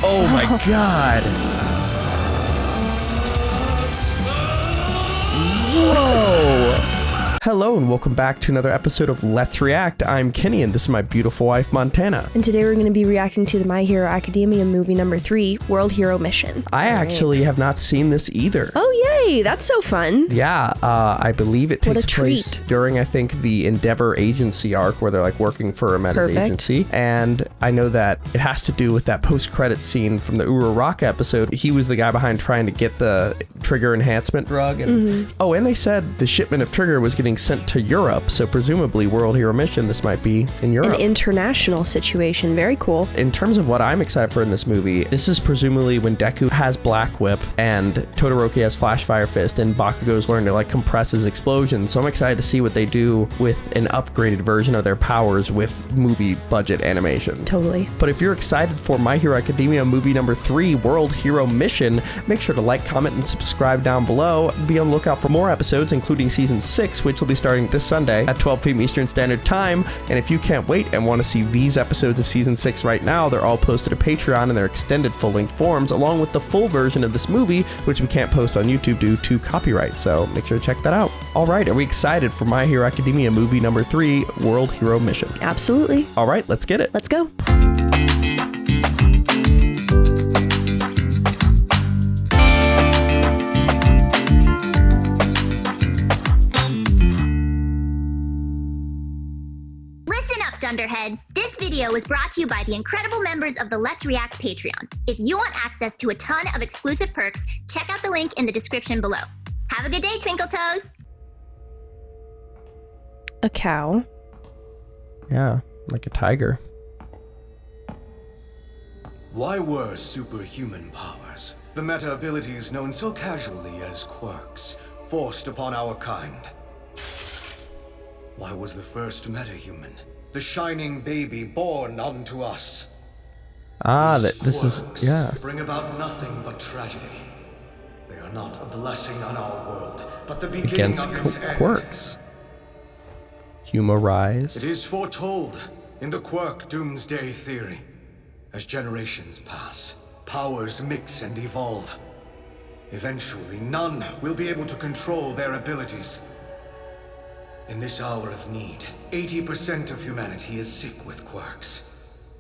Oh my god. Whoa. Hello and welcome back to another episode of Let's React. I'm Kenny and this is my beautiful wife, Montana. And today we're going to be reacting to the My Hero Academia movie number 3, World Hero Mission. I actually have not seen this either. Oh, yay. That's so fun. Yeah, I believe it takes place treat. during, I think, the Endeavor agency arc where they're like working for a meta agency. And I know that it has to do with that post-credit scene from the Uraraka episode. He was the guy behind trying to get the trigger enhancement drug. And oh, and they said the shipment of trigger was getting sent to Europe, so presumably World Hero Mission, this might be in Europe. An international situation. Very cool. In terms of what I'm excited for in this movie, this is presumably when Deku has Black Whip and Todoroki has Flash Fire Fist and Bakugo's learned to like compress his explosions. So I'm excited to see what they do with an upgraded version of their powers with movie budget animation. Totally. But if you're excited for My Hero Academia movie number 3, World Hero Mission, make sure to like, comment, and subscribe down below. Be on the lookout for more episodes, including season 6, which will be starting this Sunday at 12 p.m. Eastern Standard Time. And if you can't wait and want to see these episodes of season 6 right now, they're all posted to Patreon in their extended full-length forms, along with the full version of this movie, which we can't post on YouTube due to copyright. So make sure to check that out. All right, are we excited for My Hero Academia movie number 3, World Hero Mission? Absolutely. All right, let's get it. Let's go. Dunderheads, this video was brought to you by the incredible members of the Let's React Patreon. If you want access to a ton of exclusive perks, check out the link in the description below. Have a good day, Twinkle Toes! A cow. Yeah, like a tiger. Why were superhuman powers, the meta abilities known so casually as quirks, forced upon our kind? Why was the first metahuman, the shining baby born unto us? This is, yeah. Bring about nothing but tragedy. They are not a blessing on our world, but the beginning Against of its end. quirks. Humorize. It is foretold in the quirk doomsday theory. As generations pass, powers mix and evolve. Eventually, none will be able to control their abilities. In this hour of need, 80% of humanity is sick with quirks.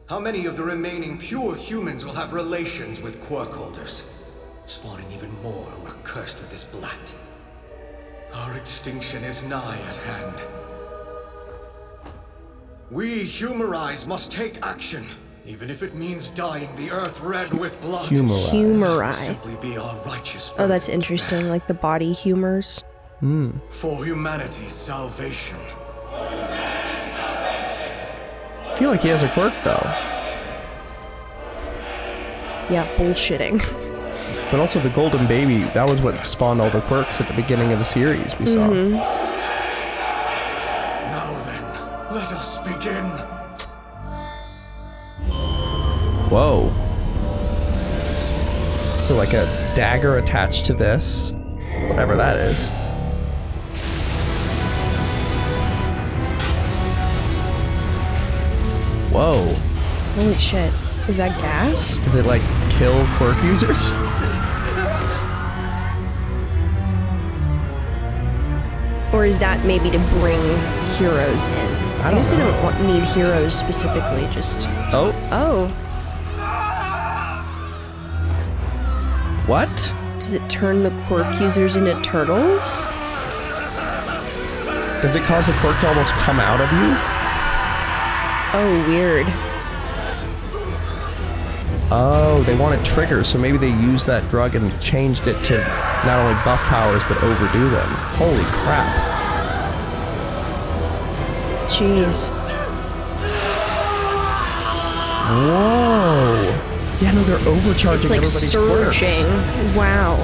How many of the remaining pure humans will have relations with quirk holders, spawning even more who are cursed with this blat? Our extinction is nigh at hand. We Humorize must take action, even if it means dyeing the earth red with blood. Humorize. Simply be our righteous. Oh, that's interesting. Like the body humors. For humanity's salvation. I feel like he has a quirk though. Yeah, bullshitting. But also the golden baby, that was what spawned all the quirks at the beginning of the series we saw. Now then, let us begin. Whoa. So like a dagger attached to this, whatever that is. Whoa. Holy shit. Is that gas? Does it like kill quirk users? Or is that maybe to bring heroes in? I guess they don't need heroes specifically, just... Oh. Oh. What? Does it turn the quirk users into turtles? Does it cause the quirk to almost come out of you? Oh, weird. Oh, they wanted triggers, so maybe they used that drug and changed it to not only buff powers, but overdo them. Holy crap. Jeez. Whoa. Yeah, no, they're overcharging It's like everybody's surging. quirks. Wow.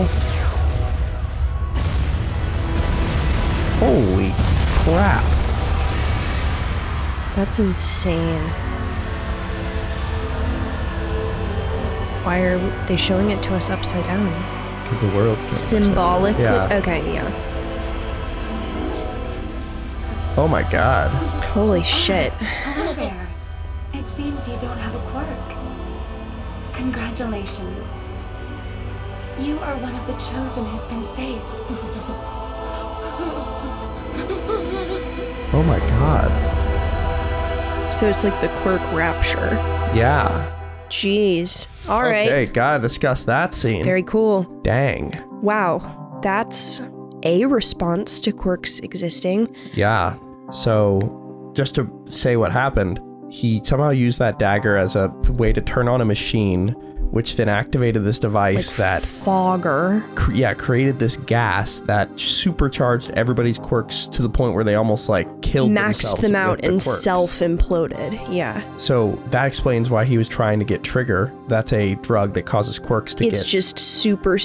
Holy crap. That's insane. Why are they showing it to us upside down? Because the world's Symbolically? Yeah. Okay, yeah. Oh my god. Holy shit. Hello there. It seems you don't have a quirk. Congratulations. You are one of the chosen who's been saved. Oh my god. So it's like the quirk rapture. Yeah. Jeez. All right. Okay, gotta discuss that scene. Very cool. Dang. Wow. That's a response to quirks existing. Yeah. So, just to say what happened, he somehow used that dagger as a way to turn on a machine, which then activated this device Like that fogger. created this gas that supercharged everybody's quirks to the point where they almost like killed Maxed themselves them out with the and quirks. self-imploded. Yeah. So that explains why he was trying to get Trigger. That's a drug that causes quirks to It's get. just super,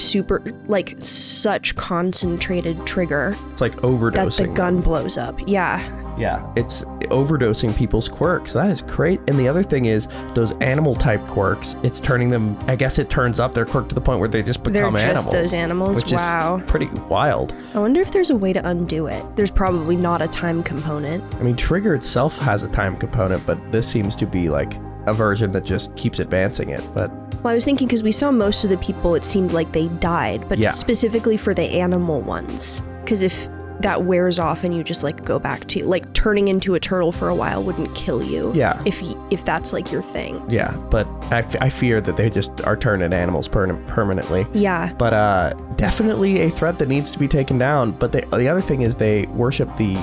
like such concentrated trigger It's like that overdosing. the gun blows up. Yeah. Yeah, it's overdosing people's quirks. That is great. And the other thing is those animal type quirks, it's turning them, I guess it turns up their quirk to the point where they just become They're animals. just those animals. Which Wow. is pretty wild. I wonder if there's a way to undo it. There's probably not a time component. I mean, Trigger itself has a time component, but this seems to be like a version that just keeps advancing it. But Well, I was thinking because we saw most of the people, it seemed like they died, but Yeah. specifically for the animal ones. Because if that wears off and you just like go back to like turning into a turtle for a while wouldn't kill you. Yeah. If that's like your thing. yeah, but I fear that they just are turned into animals permanently. Yeah. But definitely a threat that needs to be taken down. But the other thing is they worship they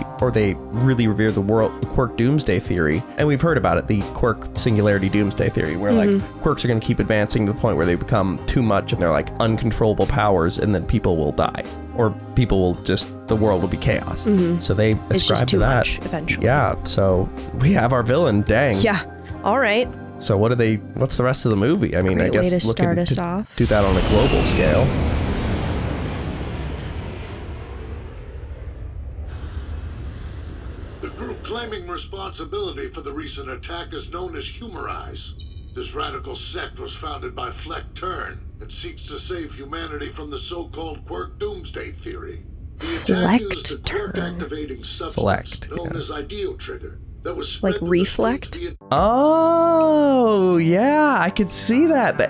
really revere the quirk doomsday theory. And we've heard about it, the quirk singularity doomsday theory, where like quirks are going to keep advancing to the point where they become too much and they're like uncontrollable powers and then people will die. Or people will the world will be chaos. So they It's ascribe just to too that. much eventually. Yeah, so we have our villain, dang. Yeah. All right. So what's the rest of the movie? I mean, I Great way guess to looking start us to off. do that on a global scale. The group claiming responsibility for the recent attack is known as Humorize. This radical sect was founded by Fleck Turn and seeks to save humanity from the so-called quirk doomsday theory. The attack used a quirk-activating substance known as Ideal Trigger that was spread Like to the reflect? streets via Oh, yeah, I could see that.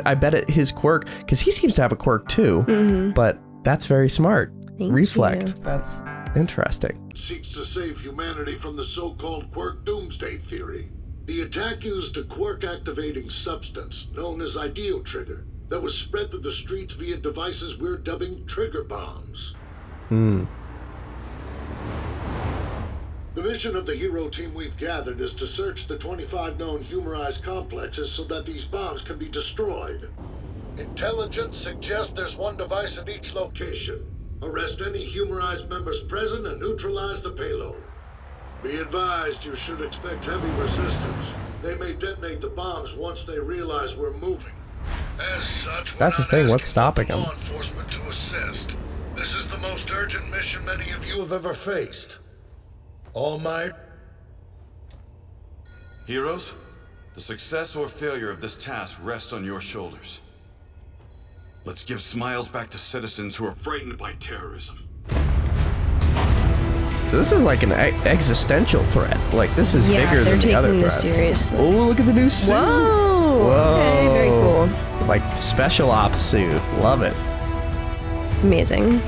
I bet his quirk, because he seems to have a quirk too, but that's very smart. Thank Reflect. you. That's interesting. seeks to save humanity from the so-called quirk doomsday theory. The attack used a quirk-activating substance known as Ideal Trigger that was spread through the streets via devices we're dubbing trigger bombs. The mission of the hero team we've gathered is to search the 25 known Humorize complexes so that these bombs can be destroyed. Intelligence suggests there's one device at each location. Arrest any Humorize members present and neutralize the payload. Be advised, you should expect heavy resistance. They may detonate the bombs once they realize we're moving. As such, That's the thing, what's stopping them? them? Law enforcement to assist. This is the most urgent mission many of you have ever faced. All might. Heroes, the success or failure of this task rests on your shoulders. Let's give smiles back to citizens who are frightened by terrorism. So this is like an existential threat. Like this is Yeah, bigger they're than the other taking this threats. seriously. Oh, look at the new suit. Whoa. Okay, very cool. Like special ops suit. Love it. Amazing.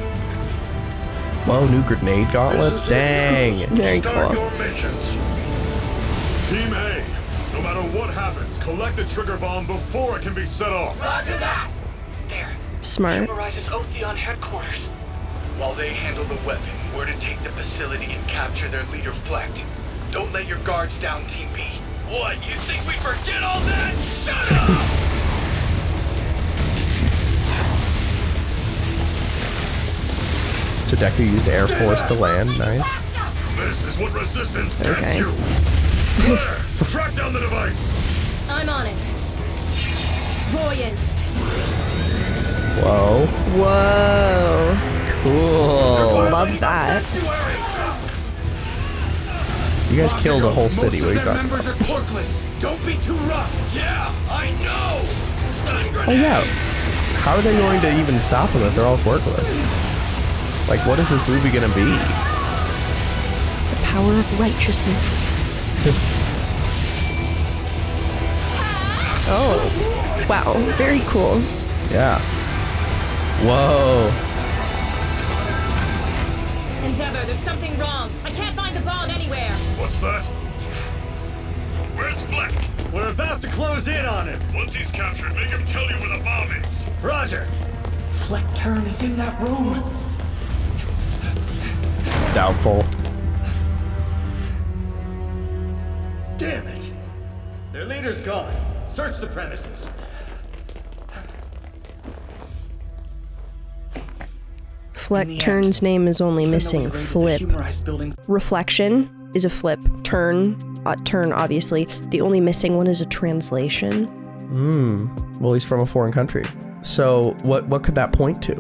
Whoa, new grenade gauntlets. Dang. Very Start cool. your missions. Team A, no matter what happens, collect the trigger bomb before it can be set off. Roger that! There. Smart. Humorize's Otheon headquarters. While they handle the weapon, we're to take the facility and capture their leader, Fleck. Don't let your guards down, Team B. What, you think we forget all that? Shut up! So Deku used Air Force to land. Nice. This is what resistance gets Okay. you. Claire, track down the device. I'm on it. Voyance. Whoa. Whoa. Cool. Love that. You guys killed a whole city. What are you Most of their talking members about? are quirkless. Don't be too rough. Yeah, I know. Stun Oh grenade. yeah. How are they going to even stop them if they're all quirkless? Like, what is this movie gonna be? The power of righteousness. Oh. Wow, very cool. Yeah. Whoa. Endeavor, there's something wrong. I can't find the bomb anywhere. What's that? Where's Flecht? We're about to close in on him. Once he's captured, make him tell you where the bomb is. Roger. Fleck Turn is in that room. Doubtful. Damn it. Their leader's gone. Search the premises. Fleck Turn's name is only missing Flip. Reflection is a flip. Turn, obviously. The only missing one is a translation. Well, he's from a foreign country. So what could that point to?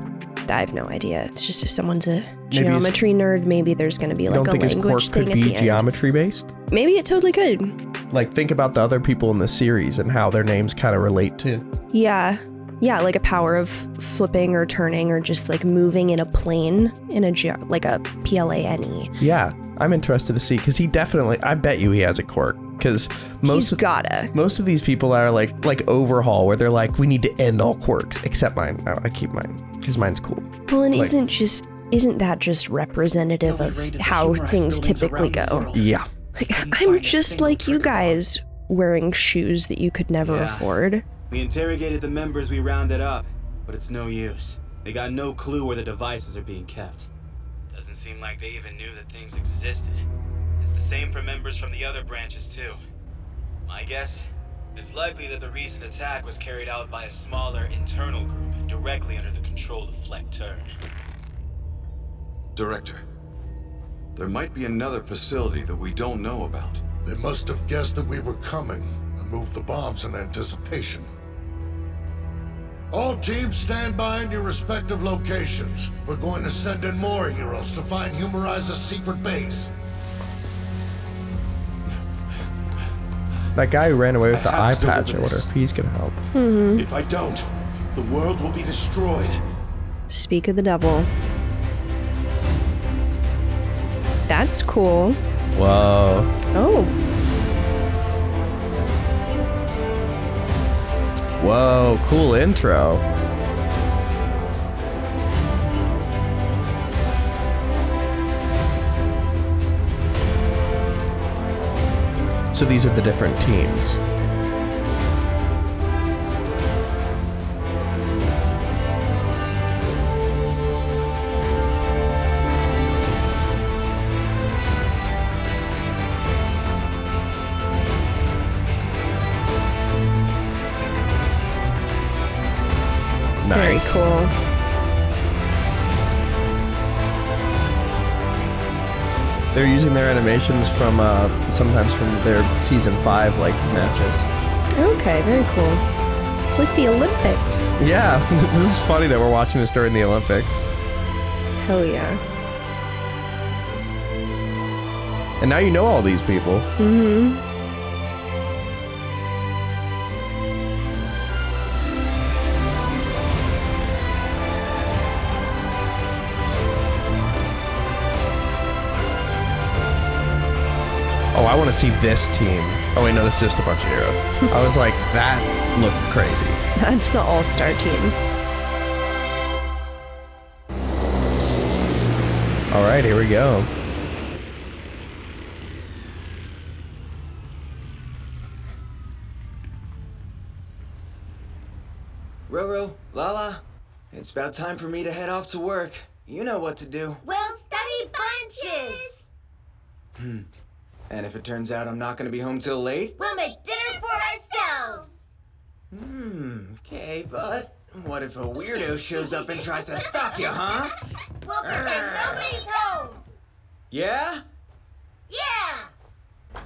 I have no idea. It's just if someone's a geometry nerd, maybe there's going to be like a language thing at the end. Could be geometry based? Maybe it totally could. Like, think about the other people in the series and how their names kind of relate to. Yeah, like a power of flipping or turning or just like moving in a plane in a like a plane. Yeah, I'm interested to see because he definitely. I bet you he has a quirk because most of these people are like Overhaul where they're like, we need to end all quirks except mine. I keep mine because mine's cool. Well, and isn't that just representative of how things typically go? Yeah. I'm just like you guys, wearing shoes that you could never afford. We interrogated the members we rounded up, but it's no use. They got no clue where the devices are being kept. Doesn't seem like they even knew that things existed. It's the same for members from the other branches too. My guess? It's likely that the recent attack was carried out by a smaller internal group directly under the control of Fleck Turn. Director, there might be another facility that we don't know about. They must have guessed that we were coming and moved the bombs in anticipation. All teams stand by in your respective locations. We're going to send in more heroes to find Humorize's secret base. That guy who ran away with the eye patch, I wonder if he's gonna help. If I don't, the world will be destroyed. Speak of the devil. That's cool. Whoa. Oh. Whoa, cool intro. So these are the different teams. Very cool. They're using their animations from sometimes from their season 5 like matches. Okay, very cool. It's like the Olympics. Yeah, this is funny that we're watching this during the Olympics. Hell yeah. And now you know all these people. Mm-hmm. Oh, I want to see this team. Oh wait, no, this is just a bunch of heroes. I was like, that looked crazy. That's the all-star team. All right, here we go. Roro, Lala, it's about time for me to head off to work. You know what to do. We'll study bunches! And if it turns out I'm not gonna be home till late? We'll make dinner for ourselves! Okay, but what if a weirdo shows up and tries to stalk you, huh? We'll pretend nobody's home! Yeah? Yeah!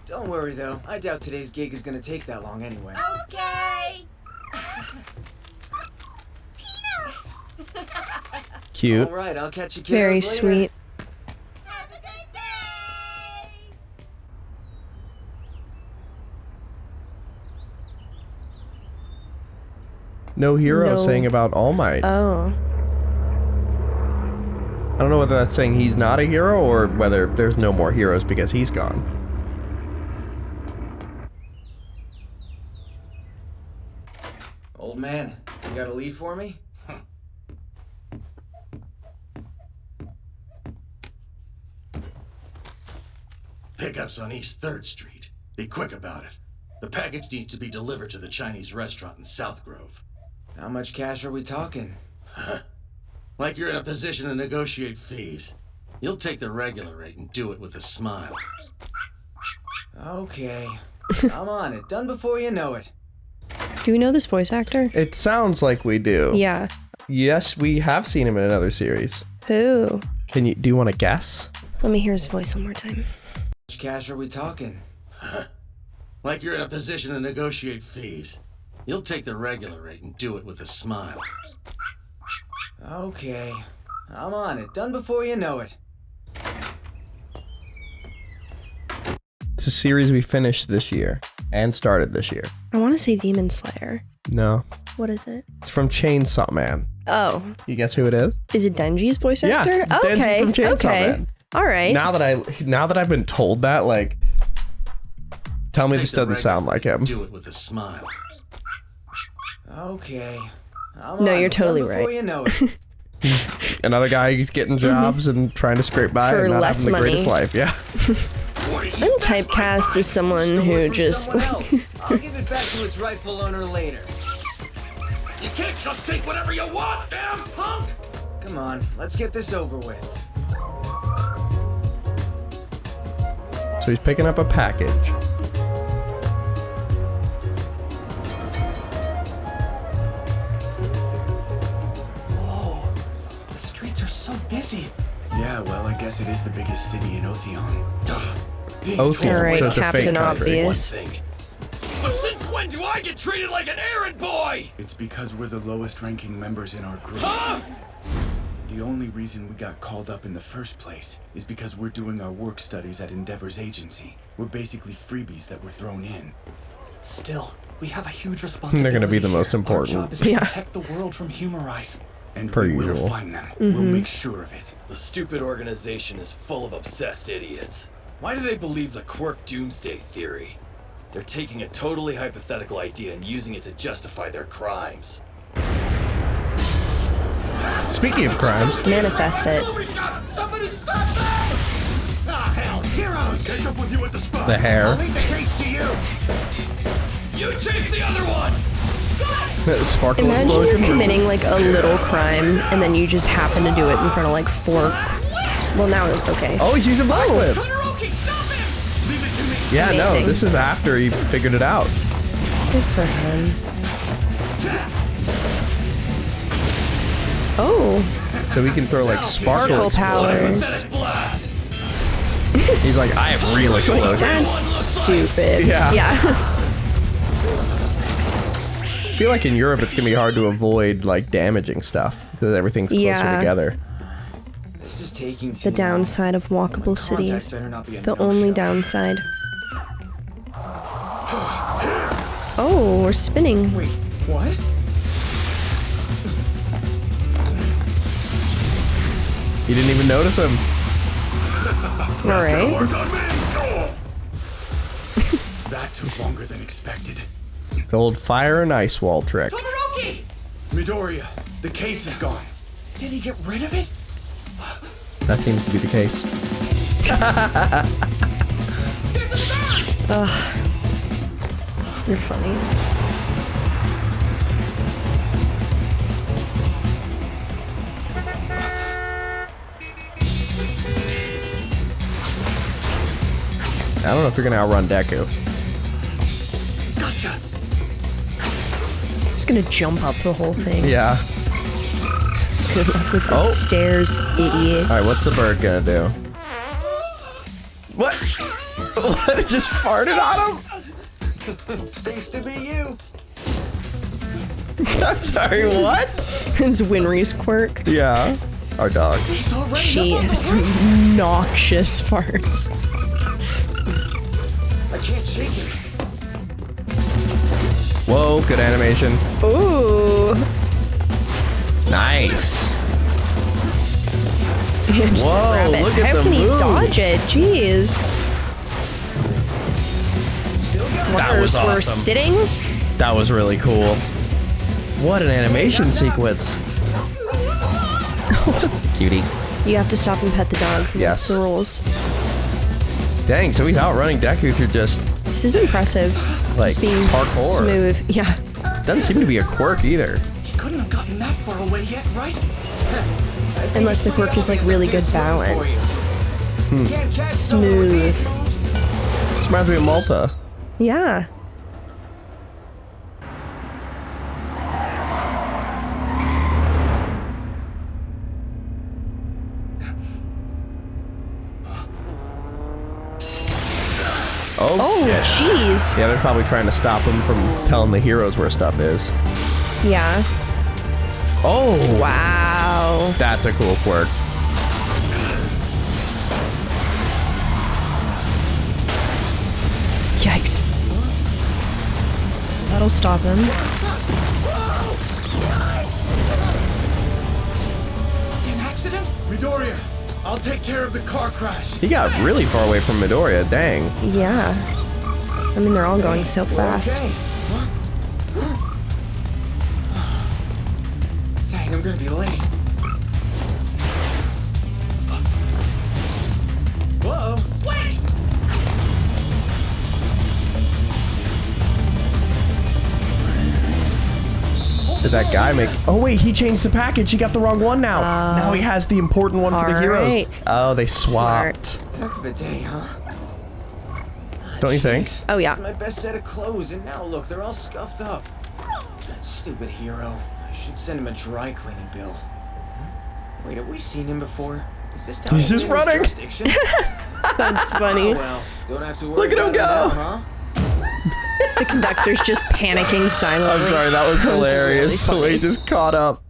Don't worry though, I doubt today's gig is gonna take that long anyway. Okay! Cute. Alright, I'll catch you kiddos Very later. sweet. Have a good day! No hero No. saying about All Might. Oh. I don't know whether that's saying he's not a hero or whether there's no more heroes because he's gone. Old man, you got a lead for me? Pickups on East 3rd Street. Be quick about it. The package needs to be delivered to the Chinese restaurant in South Grove. How much cash are we talking? Like you're in a position to negotiate fees. You'll take the regular rate and do it with a smile. Okay. I'm on it. Done before you know it. Do we know this voice actor? It sounds like we do. Yeah. Yes, we have seen him in another series. Who? Do you want to guess? Let me hear his voice one more time. How much cash are we talking? Like you're in a position to negotiate fees. You'll take the regular rate and do it with a smile. Okay. I'm on it. Done before you know it. It's a series we finished this year and started this year. I want to say Demon Slayer. No. What is it? It's from Chainsaw Man. Oh. You guess who it is? Is it Denji's voice actor? Yeah, Denji Okay. from Chainsaw Okay. Man. All right. Now that I've been told that, like, tell me this doesn't sound like him. Do it with a smile. Okay. No, you're totally Done before right. you know it. Another guy who's getting jobs and trying to scrape by For and not less having the money. greatest life. Yeah. I'm typecast as someone who just... I'll give it back to its rightful owner later. You can't just take whatever you want, damn punk! Come on, let's get this over with. So he's picking up a package. The streets are so busy. Yeah, well, I guess it is the biggest city in Otheon. Otheon, Alright, so it's a Captain fake country. Obvious. But since when do I get treated like an errand boy? It's because we're the lowest ranking members in our group. Huh? The only reason we got called up in the first place is because we're doing our work studies at Endeavor's agency. We're basically freebies that were thrown in. Still, we have a huge responsibility. They're gonna be the most here. important. Our job is to protect the world from Humorize. And Per we will usual. find them. We'll make sure of it. The stupid organization is full of obsessed idiots. Why do they believe the quirk doomsday theory? They're taking a totally hypothetical idea and using it to justify their crimes. Speaking of crimes, Manifest it. Somebody stop that! Ah, hell, heroes! Catch up with you at the spot. the hair. Only chase to you! You chase the other one! Sparkle Imagine you're explosion. committing like a little crime and then you just happen to do it in front of like 4... Well, now, okay. Oh, he's using Black Whip. Todoroki, stop him! Leave it to me! Yeah, no, Amazing. this is after he figured it out. Good for him. Oh, So he can throw like sparkle sparkle explosions. powers. Blast! He's like, I have real explosions. That's stupid. Yeah. Yeah. I feel like in Europe it's gonna be hard to avoid like damaging stuff because everything's closer Yeah. together. This is taking The too long. downside of walkable Contact cities. better not be a The no-show. only downside. Oh, we're spinning. Wait, what? You didn't even notice him. Alright. That took longer than expected. The old fire and ice wall trick. Todoroki! Midoriya, the case is gone. Did he get rid of it? That seems to be the case. Ugh. You're funny. I don't know if you're gonna outrun Deku. Gotcha! Just gonna jump up the whole thing. Yeah. Good luck with the Oh. stairs, idiot. All right, what's the bird gonna do? What? What? It just farted on him? Stinks to be you. I'm sorry, what? It's Winry's quirk. Yeah. Our dog. She has some noxious farts. I can't shake it. Whoa, good animation. Ooh. Nice. Just Whoa, grab it. look at How the can he move. dodge it? Jeez. That was We're awesome. sitting? That was really cool. What an animation sequence. Cutie. You have to stop and pet the dog. Yes. That's the rules. Dang, so he's outrunning Deku through just... This is impressive. Like, just being parkour. smooth. Yeah. Doesn't seem to be a quirk either. He couldn't have gotten that far away yet, right? Unless the quirk is like really good balance. Smooth. This reminds me of Malta. Yeah. Oh, jeez. Yeah, they're probably trying to stop him from telling the heroes where stuff is. Yeah. Oh. Wow. That's a cool quirk. Yikes. That'll stop him. An accident? Midoriya, I'll take care of the car crash. He got really far away from Midoriya, dang. Yeah. I mean, they're all going so fast. Okay. Dang, I'm gonna be late. Whoa! Wait! Did that guy make... Oh, wait, he changed the package. He got the wrong one now. Now he has the important one for the heroes. Right. Oh, they swapped. Heck of a day, huh? Don't you think? Oh, yeah. My best set of clothes, and now look, they're all scuffed up. That stupid hero. I should send him a dry cleaning bill. Huh? Wait, have we seen him before? Is this He's just running. That's funny. Oh, well, don't have to worry. Look at him about go. it now, huh? The conductor's just panicking silently. I'm sorry, that was hilarious. really The way he funny. just caught up.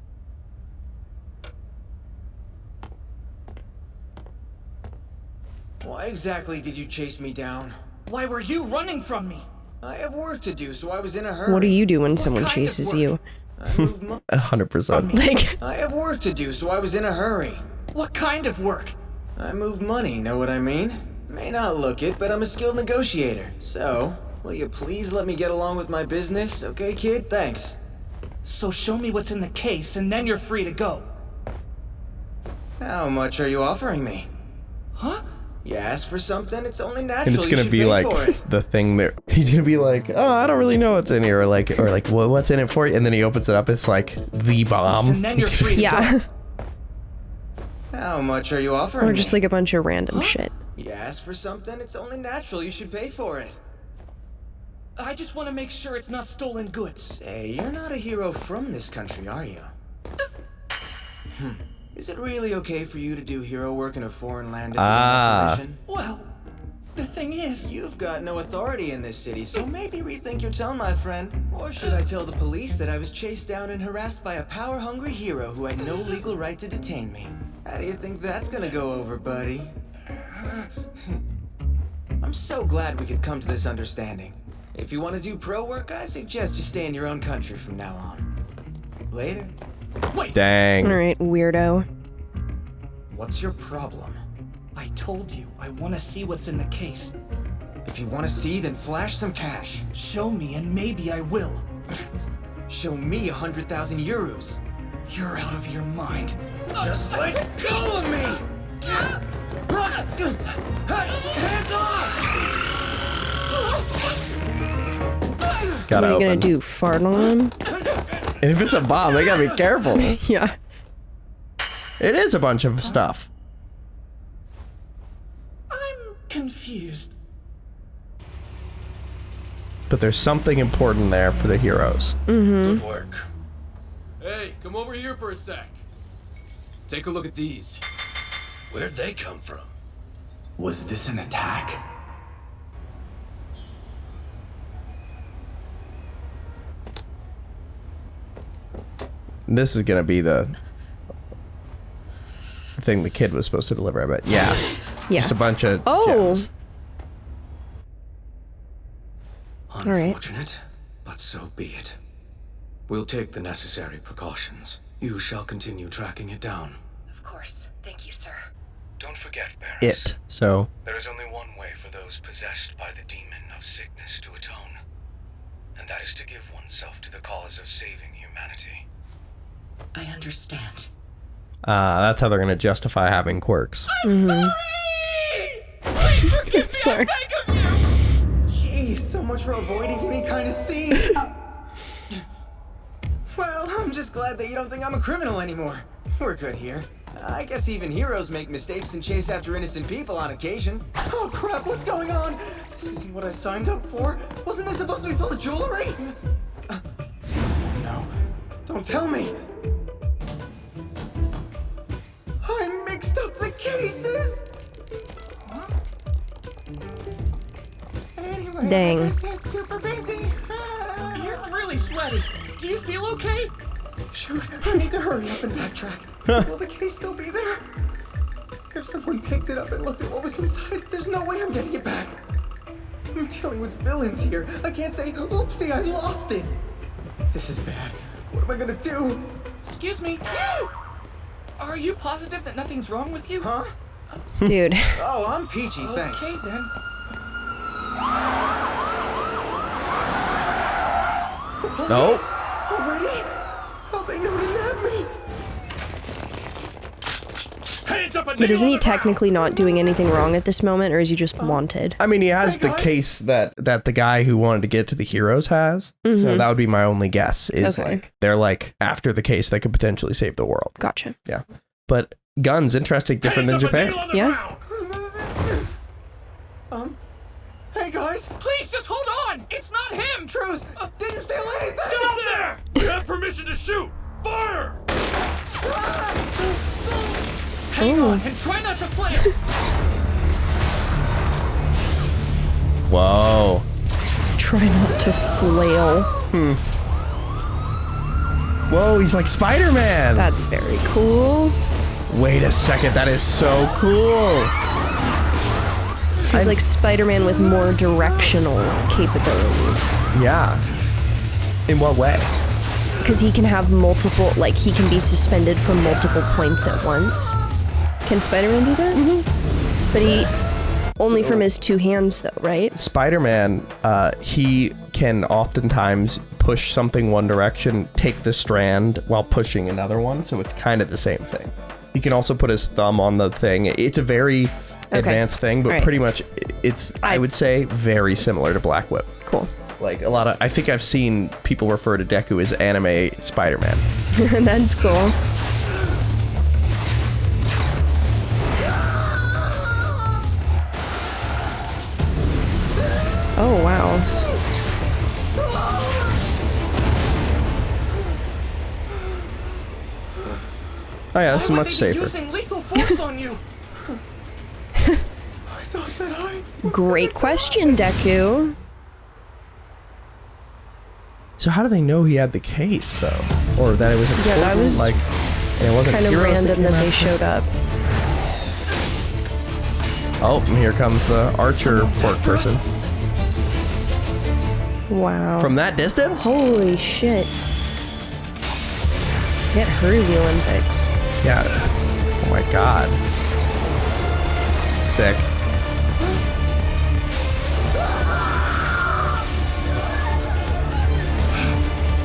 Why exactly did you chase me down? Why were you running from me? I have work to do, so I was in a hurry. What do you do when someone kind of chases work? you? I move mo- 100%. Like, I have work to do, so I was in a hurry. What kind of work? I move money, know what I mean? May not look it, but I'm a skilled negotiator. So, will you please let me get along with my business, okay, kid? Thanks. So show me what's in the case, and then you're free to go. How much are you offering me? Huh? You ask for something, it's only natural. And it's gonna be like the thing that he's gonna be like, oh, I don't really know what's in here, or like, well, what's in it for you? And then he opens it up, it's like the bomb. And then you're free to yeah. go. How much are you offering Or me? just like a bunch of random shit. You ask for something, it's only natural. You should pay for it. I just want to make sure it's not stolen goods. Hey, you're not a hero from this country, are you? Is it really okay for you to do hero work in a foreign land if you're on permission? Well, the thing is... You've got no authority in this city, so maybe rethink your tone, my friend. Or should I tell the police that I was chased down and harassed by a power-hungry hero who had no legal right to detain me? How do you think that's gonna go over, buddy? I'm so glad we could come to this understanding. If you want to do pro work, I suggest you stay in your own country from now on. Later. Wait! Dang. Alright, weirdo. What's your problem? I told you, I want to see what's in the case. If you want to see, then flash some cash. Show me and maybe I will. Show me 100,000 euros. You're out of your mind. Just let go of me! Hands off! Gotta What are you gonna open. do? Fart on him? And if it's a bomb, they gotta be careful. Yeah. It is a bunch of stuff. I'm confused. But there's something important there for the heroes. Good work. Hey, come over here for a sec. Take a look at these. Where'd they come from? Was this an attack? This is gonna be the thing the kid was supposed to deliver, I bet. Yeah. Yeah. Just a bunch of Oh. gems. right. Unfortunate, but so be it. We'll take the necessary precautions. You shall continue tracking it down. Of course. Thank you, sir. Don't forget, Barris. It. So There is only one way for those possessed by the demon of sickness to atone. And that wise to give oneself to the cause of saving humanity. I understand. That's how they're gonna justify having quirks. I'm sorry! Please forgive me, sorry. I beg of you! Jeez, so much for avoiding any kind of scene. Well, I'm just glad that you don't think I'm a criminal anymore. We're good here. I guess even heroes make mistakes and chase after innocent people on occasion. Oh crap, what's going on? This isn't what I signed up for. Wasn't this supposed to be full of jewelry? No, don't tell me. I mixed up the cases. Huh? Anyway, Dang. I guess it's super busy. You're really sweaty. Do you feel okay? Shoot, I need to hurry up and backtrack. Will the case still be there? If someone picked it up and looked at what was inside, there's no way I'm getting it back. I'm dealing with villains here. I can't say, oopsie, I lost it. This is bad. What am I gonna do? Excuse me. Are you positive that nothing's wrong with you? Huh? Dude. Oh, I'm peachy, thanks. Okay, then. Police? Already? How'd they know to nab me? Hands up and But isn't he technically not doing anything wrong at this moment, or is he just wanted? I mean, he has the case that the guy who wanted to get to the heroes has. So that would be my only guess. Is Okay. like they're like after the case that could potentially save the world. Gotcha. Yeah, but guns interesting, different than Japan. Yeah. Hey guys! Please, just hold on! It's not him! Truth! Didn't steal anything! Stop there! You have permission to shoot! Fire! Hang on and try not to flail! Whoa. Try not to flail. Whoa, he's like Spider-Man. That's very cool. Wait a second, that is so cool. So he's like Spider-Man with more directional capabilities. Yeah. In what way? Because he can have multiple, like he can be suspended from multiple points at once. Can Spider-Man do that? But he, only from his two hands though, right? Spider-Man, he can oftentimes push something one direction, take the strand while pushing another one, so it's kind of the same thing. He can also put his thumb on the thing. It's a very advanced thing, but pretty much it's, I would say, very similar to Black Whip. Cool. Like a lot of, I think I've seen people refer to Deku as anime Spider-Man. That's cool. Oh, wow. Oh yeah, this is Why much would they be safer. using lethal force on you? I thought that I was Great question, Deku. So how do they know he had the case though, or that it was important? Yeah, that was like, and it wasn't kind of heroes random came that they after? showed up. Oh, and here comes the archer pork person. Wow. From that distance? Holy shit. Get her to the Olympics. Yeah. Oh my god. Sick.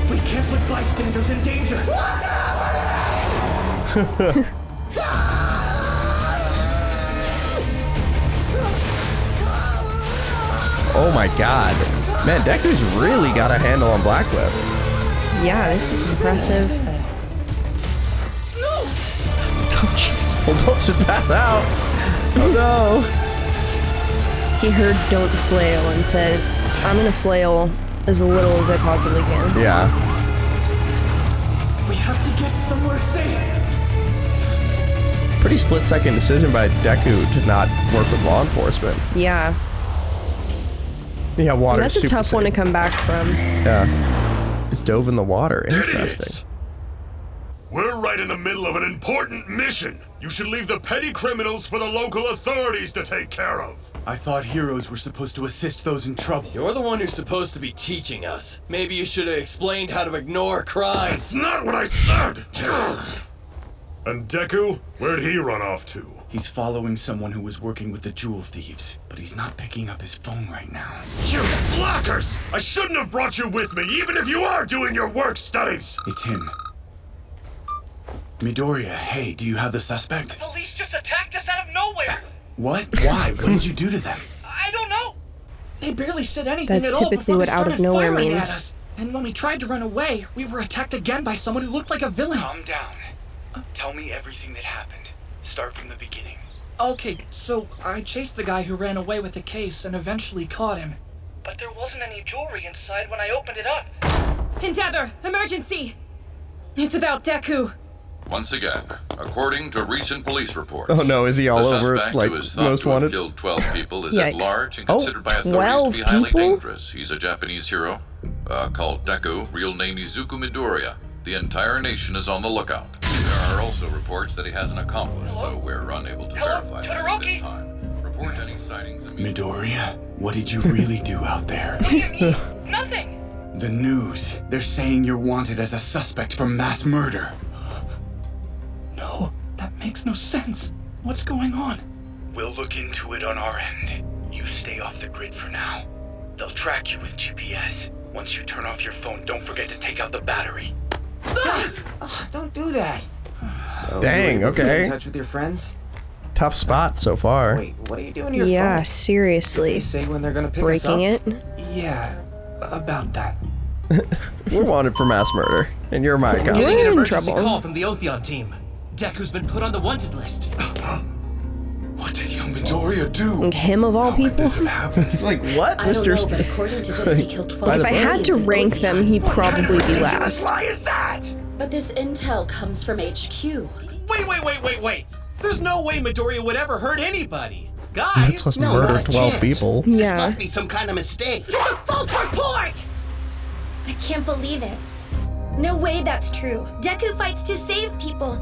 We can't put bystanders in danger! What's happening? Oh my god. Man, Deku's really got a handle on Black Whip. Yeah, this is impressive. Oh jeez. Well, don't should pass out. Oh no. He heard don't flail and said, I'm gonna flail as little as I possibly can. Yeah. We have to get somewhere safe. Pretty split-second decision by Deku to not work with law enforcement. Yeah. Yeah, water. That's a tough one to come back from. Yeah. It's dove in the water. Interesting. We're right in the middle of an important mission. You should leave the petty criminals for the local authorities to take care of. I thought heroes were supposed to assist those in trouble. You're the one who's supposed to be teaching us. Maybe you should have explained how to ignore crimes. That's not what I said! And Deku, where'd he run off to? He's following someone who was working with the jewel thieves, but he's not picking up his phone right now. You slackers! I shouldn't have brought you with me, even if you are doing your work studies! It's him. Midoriya, hey, do you have the suspect? Police just attacked us out of nowhere! What? Why? What did you do to them? I don't know! They barely said anything That's at all typically before what they out of started nowhere firing means. at us. And when we tried to run away, we were attacked again by someone who looked like a villain. Calm down. Tell me everything that happened. Start from the beginning. Okay, so I chased the guy who ran away with the case and eventually caught him. But there wasn't any jewelry inside when I opened it up. Endeavor, emergency! It's about Deku. Once again, according to recent police reports. Oh no, is he all the over suspect like who is thought Most to have Wanted? killed 12 people is Yikes. at large and Oh, considered by authorities 12 to be highly people? dangerous. He's a Japanese hero called Deku, real name Izuku Midoriya. The entire nation is on the lookout. There are also reports that he has an accomplice, though we're unable to verify that at this time. Report any sightings immediately. Midoriya, what did you really do out there? What do you mean? Nothing! The news. They're saying you're wanted as a suspect for mass murder. No, that makes no sense. What's going on? We'll look into it on our end. You stay off the grid for now. They'll track you with GPS. Once you turn off your phone, don't forget to take out the battery. Don't do that. So, Dang, you were able to get okay. in touch with your friends? Tough spot so far. Wait, what are you doing to your Yeah, phone? seriously. They say when they're gonna pick us up? Breaking it? Yeah, about that. We're wanted for mass murder, and you're my guy. Getting an in emergency trouble. call from the Otheon team. Deku's been put on the wanted list. What did young Midoriya do? Like him of all people? He's like, what, I don't Mr. know, but according to this, he killed 12 By the If I had to civilians in rank Otheon. them, he'd probably be last. Why is that? But this intel comes from HQ. Wait. There's no way Midoriya would ever hurt anybody. Let's Guys, just no, murder not a 12 chance. people. This Yeah. must be some kind of mistake. It's a false report! I can't believe it. No way that's true. Deku fights to save people.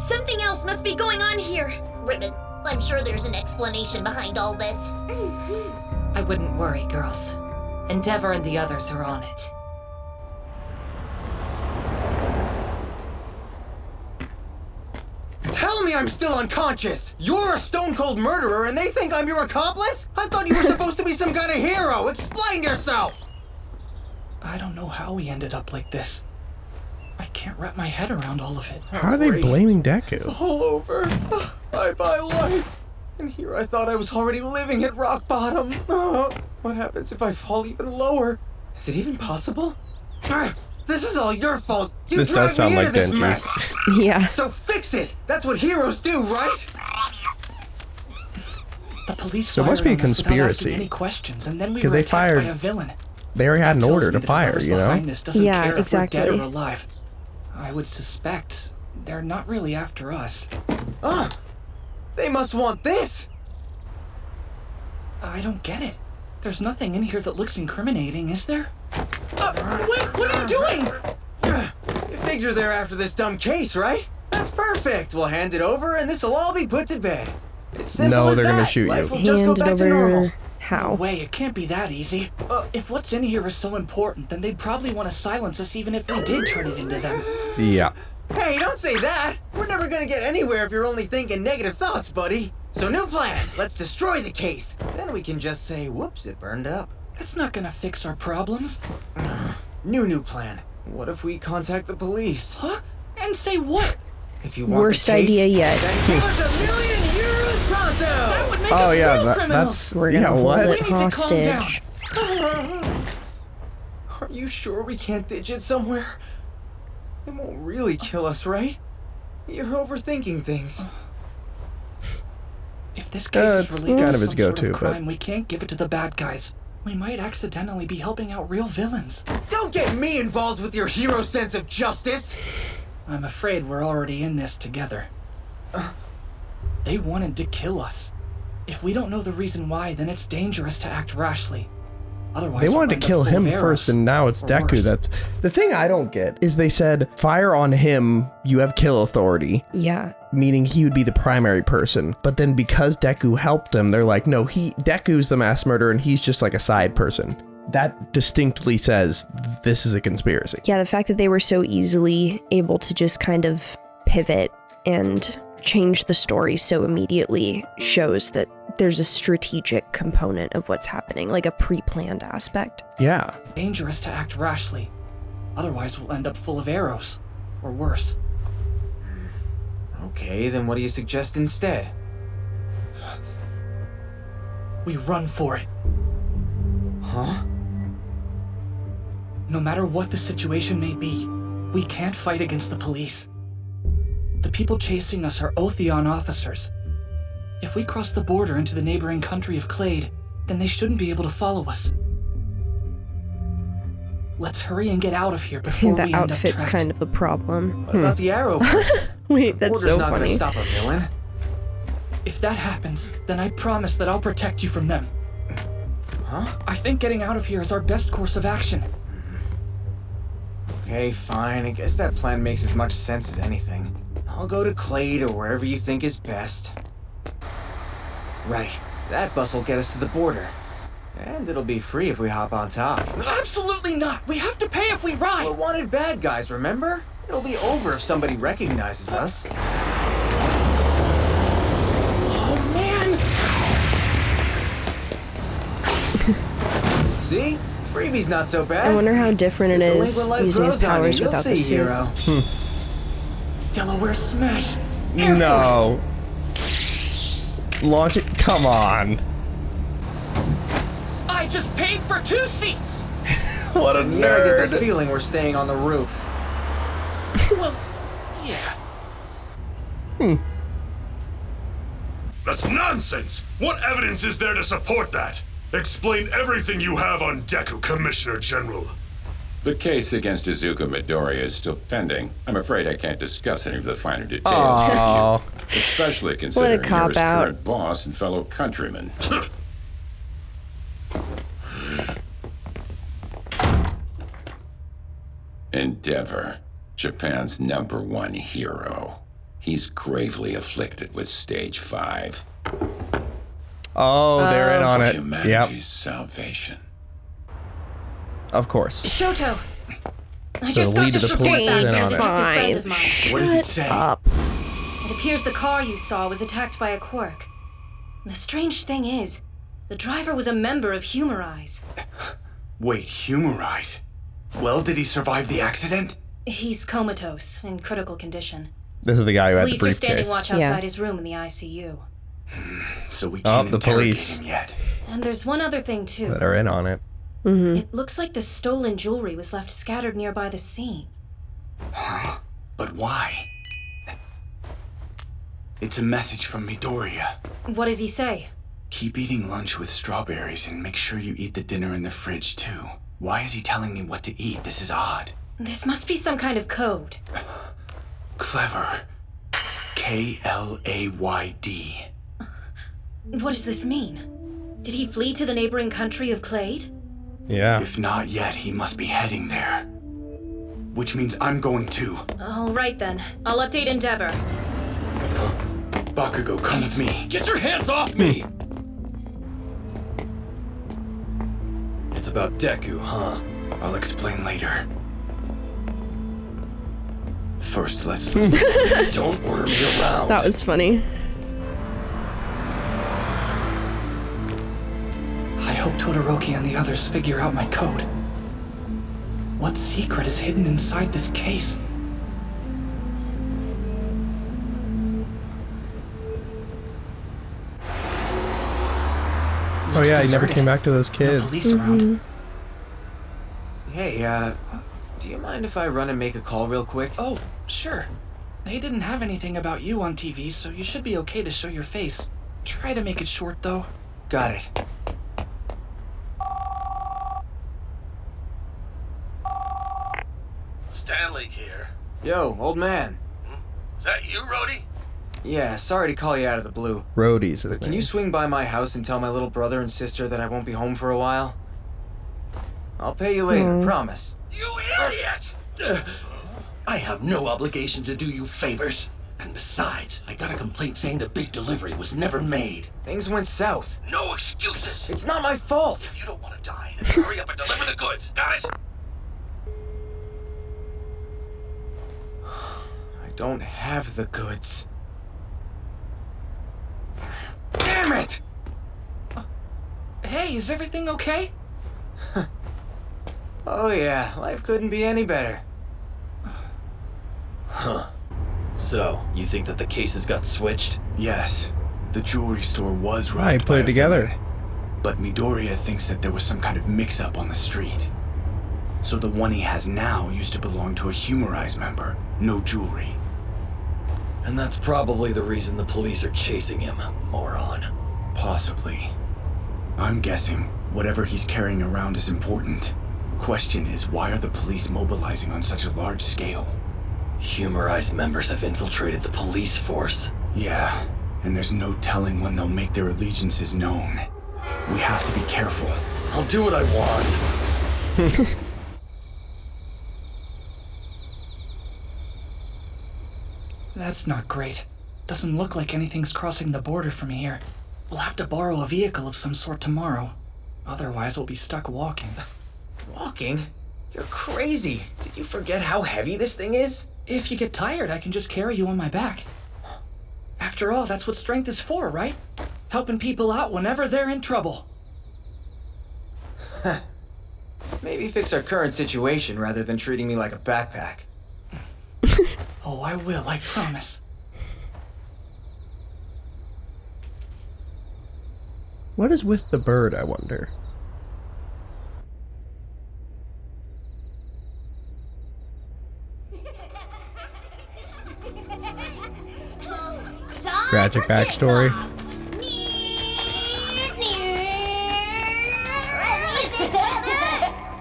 Something else must be going on here. Ribbon, I'm sure there's an explanation behind all this. I wouldn't worry, girls. Endeavor and the others are on it. Tell me I'm still unconscious! You're a stone-cold murderer and they think I'm your accomplice? I thought you were supposed to be some kind of hero! Explain yourself! I don't know how we ended up like this. I can't wrap my head around all of it. How are they blaming Deku? It's all over. Bye-bye life. And here I thought I was already living at rock bottom. What happens if I fall even lower? Is it even possible? This is all your fault. You This does dragged sound me like into this Denji. mess. Yeah. So fix it. That's what heroes do, right? The police So it must be a fired on us without asking conspiracy. any questions, and then we 'Cause were they attacked by fired- a villain. They already had an Tells order me to that fire, whoever's you know? behind this doesn't Yeah, care if we're dead exactly. or alive. I would suspect they're not really after us. They must want this. I don't get it. There's nothing in here that looks incriminating, is there? Wait, what are you doing? You figure they're after this dumb case, right? That's perfect. We'll hand it over and this'll all be put to bed. It's simple No, as they're gonna that. shoot you. Life will just go Hand it back to normal. over. How? No way, it can't be that easy. If what's in here is so important, then they'd probably want to silence us even if we did turn it into them. Yeah. Hey, don't say that! We're never gonna get anywhere if you're only thinking negative thoughts, buddy. So new plan, let's destroy the case. Then we can just say, whoops, it burned up. That's not gonna fix our problems. New plan. What if we contact the police? Huh? And say what? If you want Worst the case, idea yet. then give us €1,000,000 pronto! That would make Oh us yeah, real that's criminals. We're gonna yeah. hold What? it We need to calm hostage. Are you sure we can't ditch it somewhere? It won't really kill us, right? You're overthinking things. If this case is it's related kind to of his some go-to, sort of but- crime, we can't give it to the bad guys. We might accidentally be helping out real villains. Don't get me involved with your hero sense of justice! I'm afraid we're already in this together. They wanted to kill us. If we don't know the reason why, then it's dangerous to act rashly. Otherwise, They we'll wanted end to up kill full of him arrows, first, and now it's or Deku. worse. That's the thing I don't get is they said fire on him, you have kill authority, Yeah. meaning he would be the primary person. But then because Deku helped him, they're like, no, Deku's the mass murderer, and he's just like a side person. That distinctly says this is a conspiracy. Yeah, the fact that they were so easily able to just kind of pivot and change the story so immediately shows that there's a strategic component of what's happening, like a pre-planned aspect. Yeah. Dangerous to act rashly. Otherwise, we'll end up full of arrows. Or worse. Okay, then what do you suggest instead? We run for it. Huh? No matter what the situation may be, we can't fight against the police. The people chasing us are Otheon officers. If we cross the border into the neighboring country of Clade, then they shouldn't be able to follow us. Let's hurry and get out of here before we end up trapped. The outfit's kind of a problem. What about the arrow person? Wait, that's so not funny. Gonna stop a villain. If that happens, then I promise that I'll protect you from them. Huh? I think getting out of here is our best course of action. Okay, fine. I guess that plan makes as much sense as anything. I'll go to Clade or wherever you think is best. Right. That bus will get us to the border. And it'll be free if we hop on top. Absolutely not! We have to pay if we ride! We're wanted bad guys, remember? It'll be over if somebody recognizes us. Oh, man! See? Freebie's not so bad. I wonder how different it is using his powers without the suit. Hero. Delaware Smash! No. Launch it. Come on. I just paid for 2 seats! What a nerd. Yeah, I get the feeling we're staying on the roof. Well, yeah. That's nonsense! What evidence is there to support that? Explain everything you have on Deku, Commissioner General. The case against Izuku Midoriya is still pending. I'm afraid I can't discuss any of the finer details Aww. with you, especially considering you're his cop-out. current boss and fellow countryman. Endeavor, Japan's #1 hero. He's gravely afflicted with stage 5. Oh, they're in on For it. humanity's salvation. Of course. Shoto, I The just got lead of this the report police back is in from a on it. detective friend of mine. What does it say? It appears the car you saw was attacked by a quirk. The strange thing is, the driver was a member of Humorize. Wait, Humorize? Well, did he survive the accident? He's comatose, in critical condition. This is the guy who had the Police are briefcase. standing watch outside his room in the ICU. So we Oh, can't the interrogate police him yet. And there's one other thing, too. that are in on it. It looks like the stolen jewelry was left scattered nearby the scene. Huh? But why? It's a message from Midoriya. What does he say? Keep eating lunch with strawberries and make sure you eat the dinner in the fridge, too. Why is he telling me what to eat? This is odd. This must be some kind of code. Clever. K-L-A-Y-D. What does this mean? Did he flee to the neighboring country of Clade? Yeah. If not yet, he must be heading there. Which means I'm going too. All right then. I'll update Endeavor. Bakugo, come with me. Get your hands off me! It's about Deku, huh? I'll explain later. First, let's... Don't order me around. That was funny. I hope Todoroki and the others figure out my code. What secret is hidden inside this case? Oh yeah, he never came back to those kids. Police around. Hey, do you mind if I run and make a call real quick? Oh, sure. They didn't have anything about you on TV, so you should be okay to show your face. Try to make it short, though. Got it. Stanley here. Yo, old man. Is that you, Rody? Yeah, sorry to call you out of the blue. Rody's his Can name. you swing by my house and tell my little brother and sister that I won't be home for a while? I'll pay you later, promise. You idiot! I have no obligation to do you favors. And besides, I got a complaint saying the big delivery was never made. Things went south. No excuses. It's not my fault. If you don't want to die, then hurry up and deliver the goods. Got it? I don't have the goods. Hey, is everything okay? Oh yeah, life couldn't be any better. Huh. So, you think that the cases got switched? Yes. The jewelry store was I robbed put by it a together. villain. But Midoriya thinks that there was some kind of mix-up on the street. So the one he has now used to belong to a Humorize member. No jewelry. And that's probably the reason the police are chasing him, moron. Possibly. I'm guessing whatever he's carrying around is important. Question is, why are the police mobilizing on such a large scale? Humorize members have infiltrated the police force. Yeah, and there's no telling when they'll make their allegiances known. We have to be careful. I'll do what I want. That's not great. Doesn't look like anything's crossing the border from here. We'll have to borrow a vehicle of some sort tomorrow. Otherwise, we'll be stuck walking. Walking? You're crazy. Did you forget how heavy this thing is? If you get tired, I can just carry you on my back. After all, that's what strength is for, right? Helping people out whenever they're in trouble. Maybe fix our current situation rather than treating me like a backpack. Oh, I will, I promise. What is with the bird, I wonder? Tragic backstory.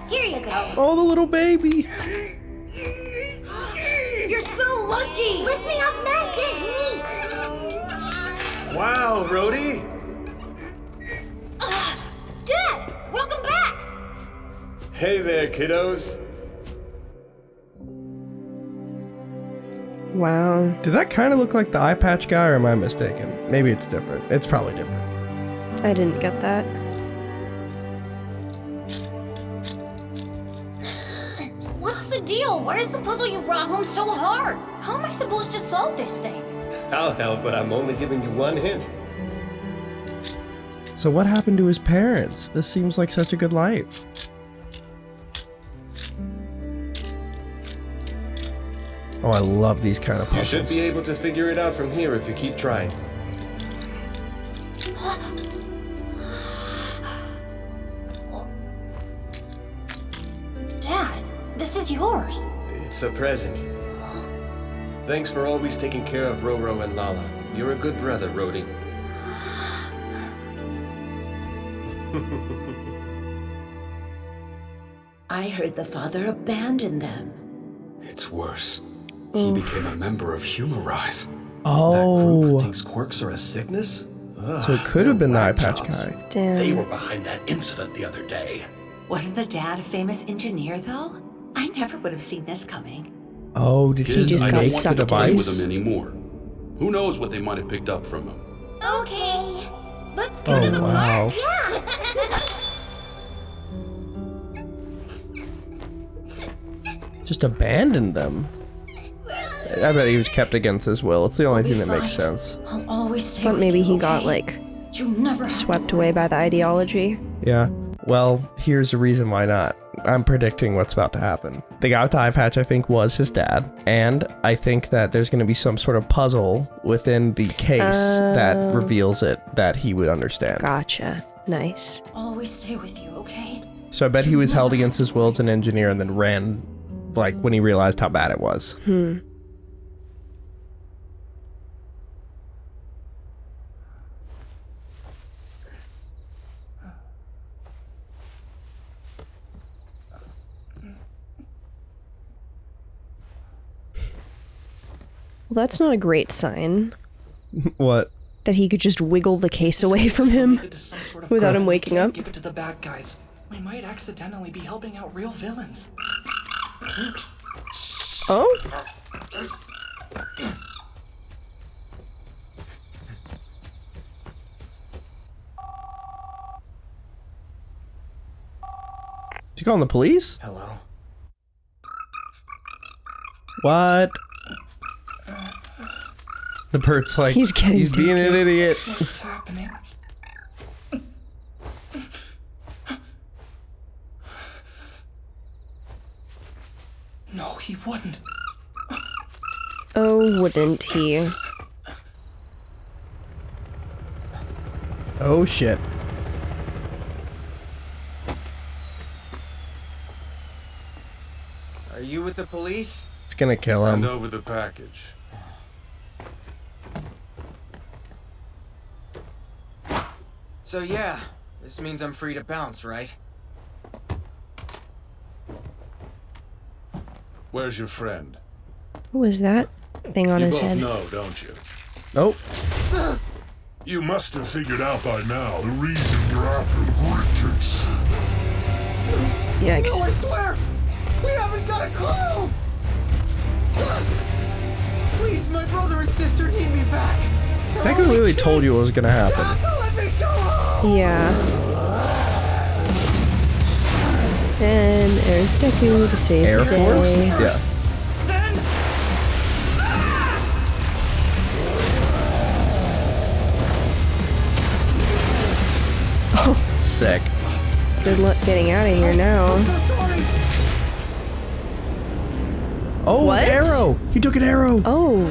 Here you go. Oh, the little baby. You're so lucky. Lift me up next. Wow, Rody! Dad, welcome back. Hey there, kiddos. Wow. Did that kind of look like the eye patch guy, or am I mistaken? Maybe it's different. It's probably different. I didn't get that. What's the deal? Why is the puzzle you brought home so hard? How am I supposed to solve this thing? I'll help, but I'm only giving you one hint. So what happened to his parents? This seems like such a good life. Oh, I love these kind of You puzzles. should be able to figure it out from here if you keep trying. Dad, this is yours. It's a present. Thanks for always taking care of Roro and Lala. You're a good brother, Rody. I heard the father abandoned them. It's worse. He became a member of Humorize. Oh. That group thinks quirks are a sickness? Ugh, So it could have been the eye they're patch whack jobs. guy. Damn. They were behind that incident the other day. Wasn't the dad a famous engineer, though? I never would have seen this coming. Oh, did he Kids, just I make don't the want to Play with device? them anymore. Who knows what they might have picked up from him? Okay. Let's go Oh, to the wow. park. Yeah. Just abandoned them. I bet he was kept against his will. It's the only thing that makes sense. I'll always stay Thought with maybe you, he got okay? like You never have swept to away worry. by the ideology. Yeah. Well, here's the reason why not. I'm predicting what's about to happen. The guy with the eye patch, I think, was his dad. And I think that there's going to be some sort of puzzle within the case that reveals it that he would understand. Gotcha. Nice. I'll always stay with you, okay? So I bet he was held against his will as an engineer and then ran, like, when he realized how bad it was. Well, that's not a great sign. What? That he could just wiggle the case away from him Related to some sort of without crime. him waking Can't up. Give it to the bad guys. We might accidentally be helping out real villains. Oh? Is he calling the police? Hello? What? The bird's like, He's getting being an idiot. What's happening? No, he wouldn't. Oh, wouldn't he? Oh shit. Are you with the police? It's gonna kill him. Hand over the package. So yeah, this means I'm free to bounce, right? Where's your friend? What was that thing on You his both head? know, don't you? Oh. You must have figured out by now the reason you're after the quirks. Yikes. No, I swear! We haven't got a clue! Please, my brother and sister need me back. Deku literally told you what was gonna happen. Let me go home! Yeah. And there's Deku to save Air the Force? day. Yeah. Oh, sick. Good luck getting out of here now. Oh, What? an arrow! He took an arrow! Oh.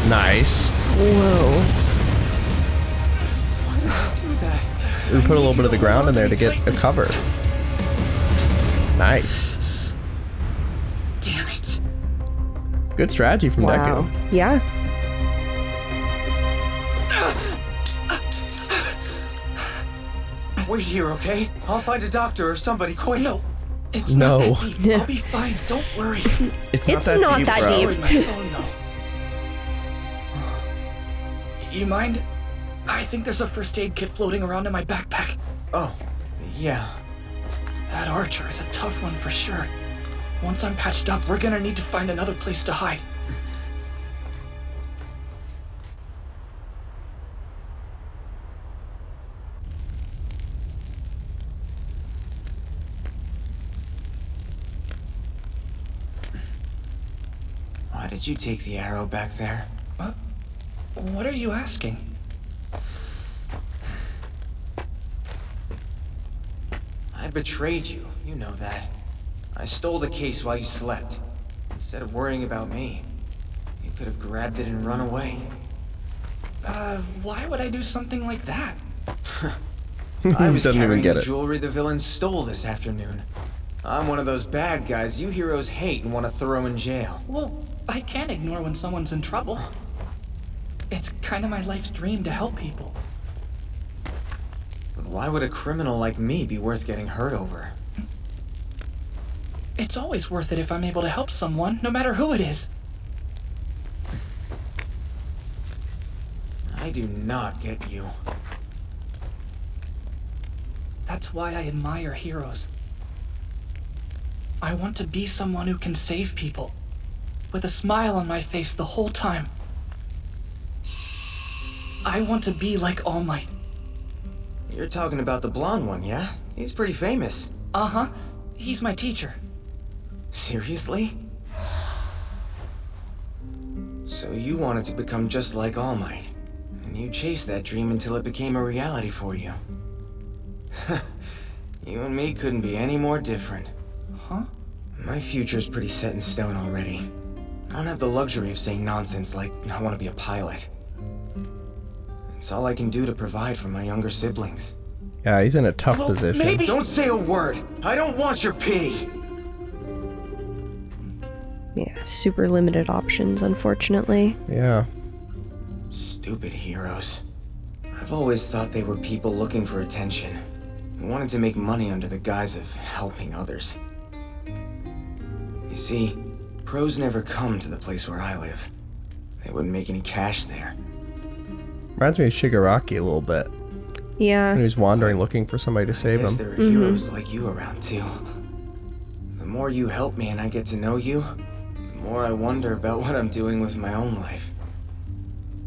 Nice. Whoa. We put a little bit of the ground in there to get a cover. Nice. Damn it. Good strategy from Wow. Deku. Yeah. Wait here, okay? I'll find a doctor or somebody quick. No. It's No. not that deep. I'll be fine. Don't worry. It's not that deep, bro. Destroyed my phone, though. You mind? I think there's a first aid kit floating around in my backpack. Oh, yeah. That archer is a tough one for sure. Once I'm patched up, we're gonna need to find another place to hide. Why did you take the arrow back there? What are you asking? I betrayed you. You know that. I stole the case while you slept. Instead of worrying about me, you could have grabbed it and run away. Why would I do something like that? I was Doesn't even carrying get the it. jewelry the villains stole this afternoon. I'm one of those bad guys you heroes hate and want to throw in jail. Well, I can't ignore when someone's in trouble. It's kind of my life's dream to help people. But why would a criminal like me be worth getting hurt over? It's always worth it if I'm able to help someone, no matter who it is. I do not get you. That's why I admire heroes. I want to be someone who can save people, with a smile on my face the whole time. I want to be like All Might. You're talking about the blonde one, yeah? He's pretty famous. Uh-huh. He's my teacher. Seriously? So you wanted to become just like All Might, and you chased that dream until it became a reality for you. You and me couldn't be any more different. Huh? My future's pretty set in stone already. I don't have the luxury of saying nonsense like, I want to be a pilot. It's all I can do to provide for my younger siblings. Yeah, he's in a tough position. Don't say a word! I don't want your pity! Yeah, super limited options, unfortunately. Yeah. Stupid heroes. I've always thought they were people looking for attention, who wanted to make money under the guise of helping others. You see, pros never come to the place where I live. They wouldn't make any cash there. Reminds me of Shigaraki a little bit. Yeah. When he was wandering looking for somebody to save I guess him. there are heroes like you around too. The more you help me and I get to know you, the more I wonder about what I'm doing with my own life.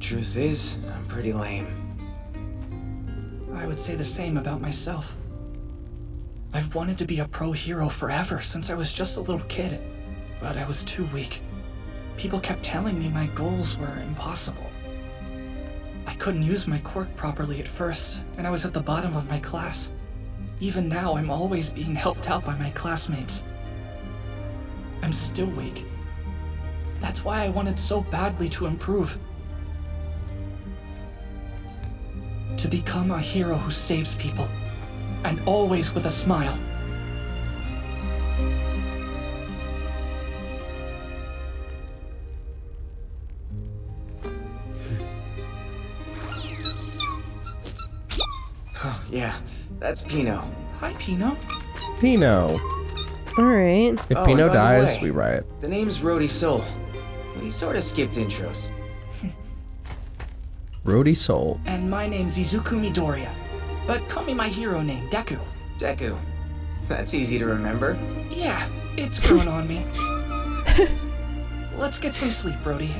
Truth is, I'm pretty lame. I would say the same about myself. I've wanted to be a pro hero forever since I was just a little kid, but I was too weak. People kept telling me my goals were impossible. I couldn't use my quirk properly at first, and I was at the bottom of my class. Even now, I'm always being helped out by my classmates. I'm still weak. That's why I wanted so badly to improve. To become a hero who saves people, and always with a smile. Oh, yeah, that's Pino. Hi, Pino. Pino. Alright. If Oh, Pino and by the dies, way, we riot. The name's Rody Soul. We sort of skipped intros. Rody Soul. And my name's Izuku Midoriya. But call me my hero name, Deku. Deku. That's easy to remember. Yeah, it's growing on me. Let's get some sleep, Rody.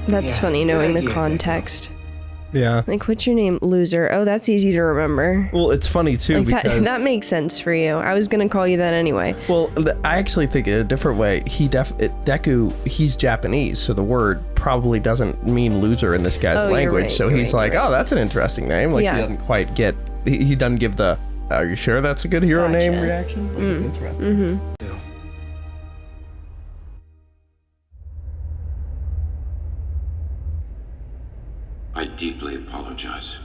That's Yeah, funny good knowing the idea, context. Yeah. Like, what's your name? Loser. Oh, that's easy to remember. Well, it's funny too Like because that makes sense for you. I was gonna call you that anyway. well, I actually think it a different way. Deku, he's Japanese, so the word probably doesn't mean loser in this guy's Oh, you're language. right, So you're he's right, like, you're right. oh, that's an interesting name. Like Yeah. he doesn't quite get. He doesn't give the. Are you sure that's a good hero name Gotcha. reaction? Like, it's interesting. Mm-hmm. I deeply apologize.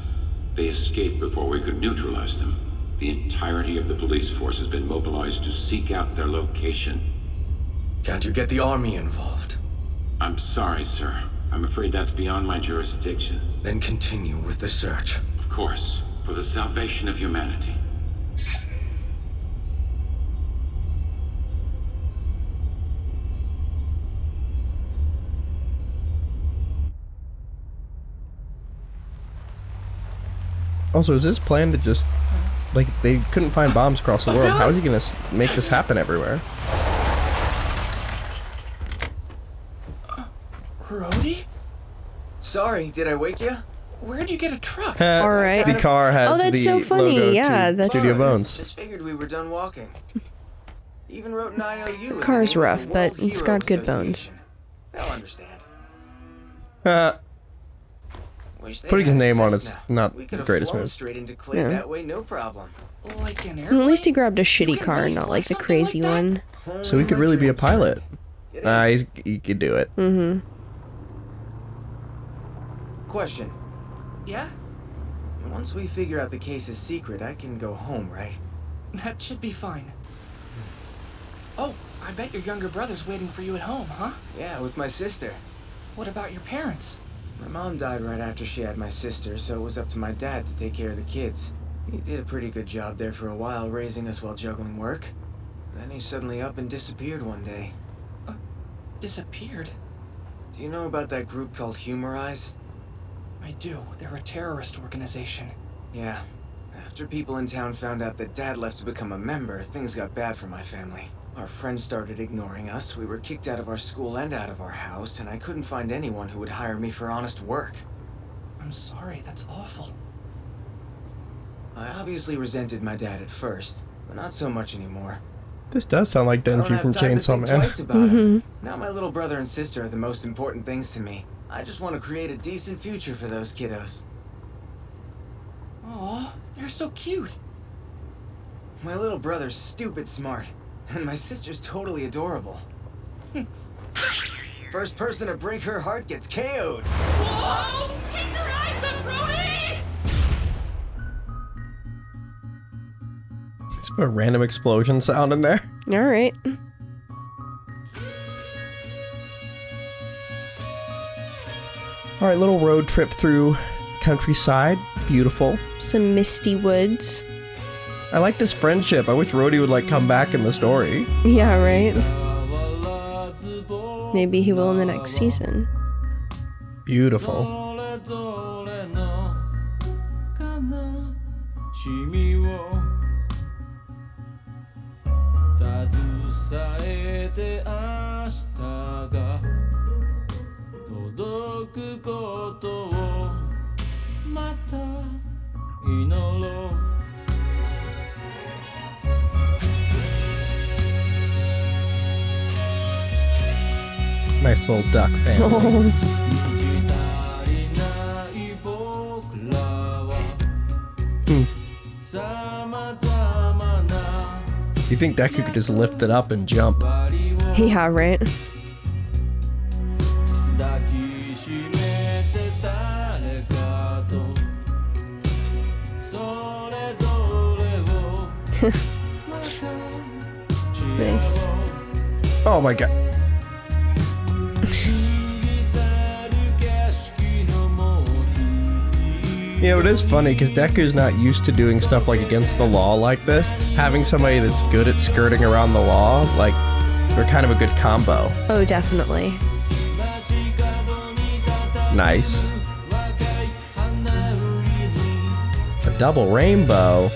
They escaped before we could neutralize them. The entirety of the police force has been mobilized to seek out their location. Can't you get the army involved? I'm sorry, sir. I'm afraid that's beyond my jurisdiction. Then continue with the search. Of course, for the salvation of humanity. Also, is his plan to just like they couldn't find bombs across the world? How is he gonna make this happen everywhere? Rody? Sorry, did I wake you? Where'd you get a truck? All right. The car has Oh, that's the so funny. logo Yeah, to that's Studio Bones. Just figured we were done walking. Even wrote an IOU. in the Car's name of rough, the but World it's Hero got good bones. Association. They'll understand. Wish they Putting his had a name on it's Cessna. not We the could have greatest flown move. straight into Clay Yeah. that way, no problem. Like an Well, airplane? at least he grabbed a shitty car, not like the crazy one. So he could really be a pilot. He could do it. Mm-hmm. Question. Yeah? Once we figure out the case's secret, I can go home, right? That should be fine. Oh, I bet your younger brother's waiting for you at home, huh? Yeah, with my sister. What about your parents? My mom died right after she had my sister, so it was up to my dad to take care of the kids. He did a pretty good job there for a while, raising us while juggling work. Then he suddenly up and disappeared one day. Disappeared? Do you know about that group called Humorize? I do. They're a terrorist organization. Yeah. After people in town found out that Dad left to become a member, things got bad for my family. Our friends started ignoring us, we were kicked out of our school and out of our house, and I couldn't find anyone who would hire me for honest work. I'm sorry, that's awful. I obviously resented my dad at first, but not so much anymore. This does sound like I don't Denji have from time to Chainsaw think Man. twice about him. Now my little brother and sister are the most important things to me. I just want to create a decent future for those kiddos. Aw, they're so cute. My little brother's stupid smart, and my sister's totally adorable. First person to break her heart gets KO'd. Whoa! Keep your eyes up, Rody! Let's put a random explosion sound in there. All right. All right, little road trip through countryside. Beautiful. Some misty woods. I like this friendship. I wish Rody would like come back in the story. Yeah, right? Maybe he will in the next season. Beautiful. Nice little duck family. You think Deku could just lift it up and jump? Yeah, right? Nice. Oh my god. You know, it is funny because Deku's not used to doing stuff like against the law like this. Having somebody that's good at skirting around the law, like, they're kind of a good combo. Oh, definitely. Nice. A double rainbow.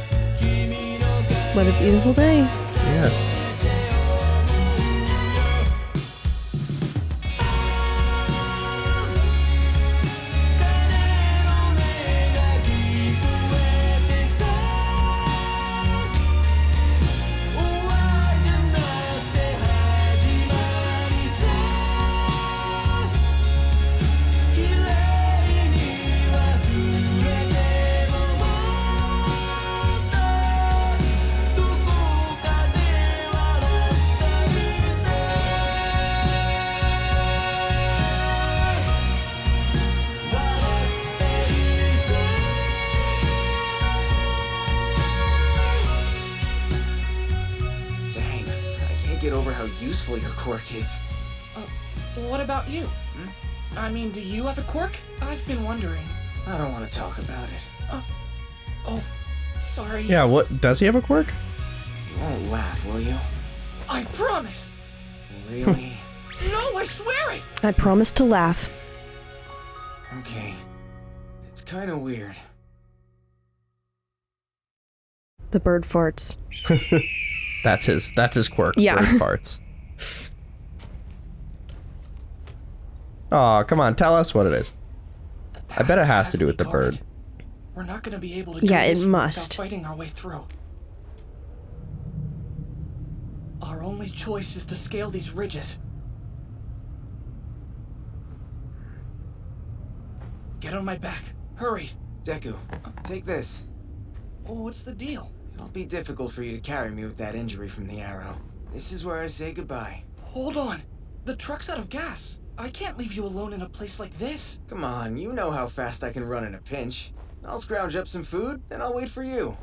What a beautiful day. Yes. Your quirk is. What about you? I mean, do you have a quirk? I've been wondering. I don't want to talk about it. Oh, sorry. Yeah, what? Does he have a quirk? You won't laugh, will you? I promise. Really? No, I swear it. I promise to laugh. Okay. It's kind of weird. The bird farts. That's his quirk. Yeah. Bird farts. Aw, come on, tell us what it is. I bet it has to do with the bird. We're not going to be able to do it this must. without fighting our way through. Our only choice is to scale these ridges. Get on my back. Hurry. Deku, take this. Oh, what's the deal? It'll be difficult for you to carry me with that injury from the arrow. This is where I say goodbye. Hold on. The truck's out of gas. I can't leave you alone in a place like this. Come on, you know how fast I can run in a pinch. I'll scrounge up some food, then I'll wait for you.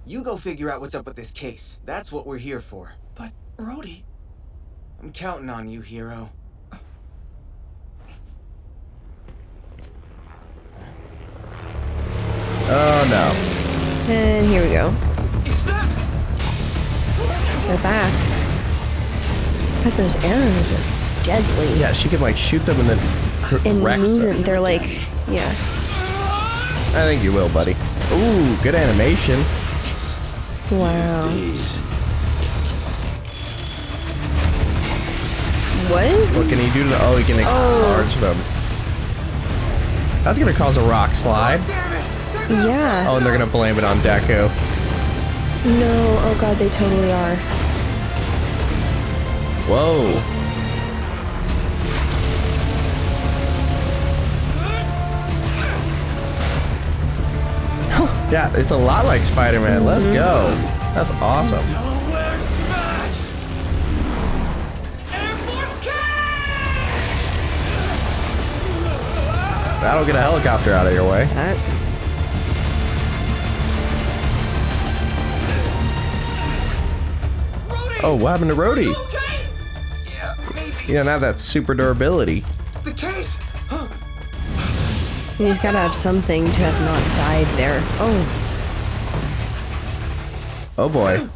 You go figure out what's up with this case. That's what we're here for. But, Rody... I'm counting on you, hero. Oh no. And here we go. It's them! They're back. God, those arrows are deadly. Yeah, she can like shoot them and then wreck them. They're like, yeah. I think you will, buddy. Ooh, good animation. Wow. What? What can he do to? Oh, he can enlarge them. That's gonna cause a rock slide. Yeah. Oh, and they're gonna blame it on Deku. No. Oh god, they totally are. Whoa. Yeah, it's a lot like Spider-Man. Let's go. That's awesome. That'll get a helicopter out of your way. Oh, what happened to Rody? Yeah, maybe. You don't have that super durability. The case! He's gotta have something to have not died there. Oh. Oh boy.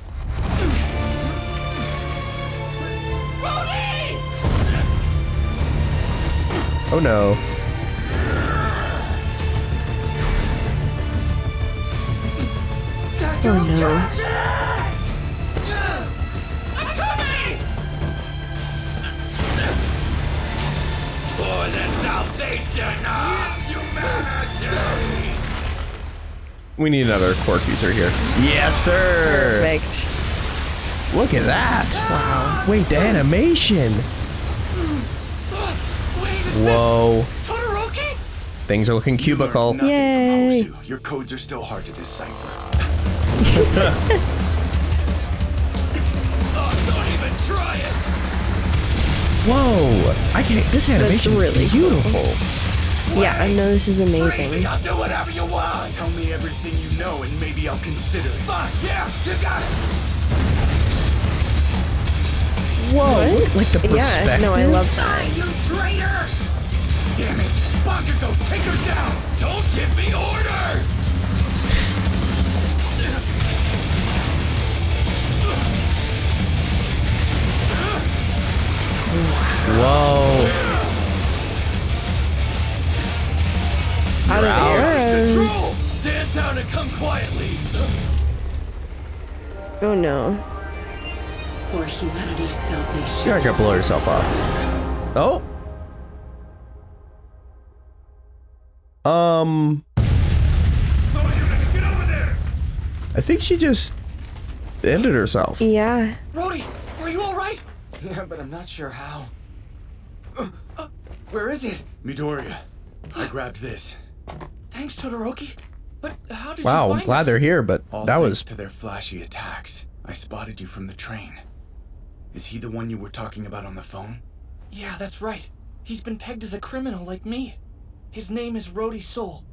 Oh no. Oh no. For the salvation of humanity! We need another quirk user here. Yes, sir! Perfect. Look at that! Wow. Wait, the animation! Whoa. Things are looking cubicle. Yay! Your codes are still hard to decipher. Whoa! This animation really is beautiful. Cool. Yeah, I know this is amazing. I'll do whatever you want. Tell me everything you know and maybe I'll consider it. Fine, yeah, you got it. Whoa! Look, like the perspective. Yeah, no, I love that. You traitor! Damn it! Bakugo, take her down! Don't give me orders! Whoa! Out of arrows. Stand down and come quietly. Oh no. For humanity's salvation. You're not gonna blow yourself up. Oh. I think she just ended herself. Yeah. Rody, are you all right? Yeah, but I'm not sure how. Where is it? Midoriya, I grabbed this. Thanks, Todoroki. But how did you Wow, find I'm glad us? they're here, but All that thanks was to their flashy attacks. I spotted you from the train. Is he the one you were talking about on the phone? Yeah, that's right. He's been pegged as a criminal like me. His name is Rody Soul.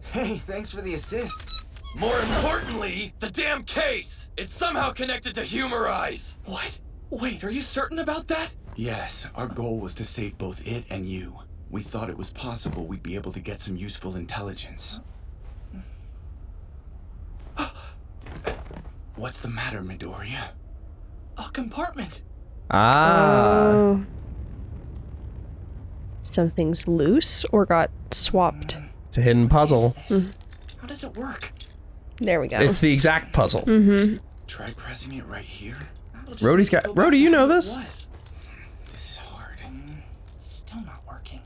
Hey, thanks for the assist. More importantly, the damn case! It's somehow connected to Humorize! What? Wait, are you certain about that? Yes, our goal was to save both it and you. We thought it was possible we'd be able to get some useful intelligence. What's the matter, Midoriya? A compartment. ah. Something's loose or got swapped. It's a hidden puzzle. How does it work? There we go. It's the exact puzzle. Try pressing it right here. Rody's got. Rody, you know this? This is hard. Still not working.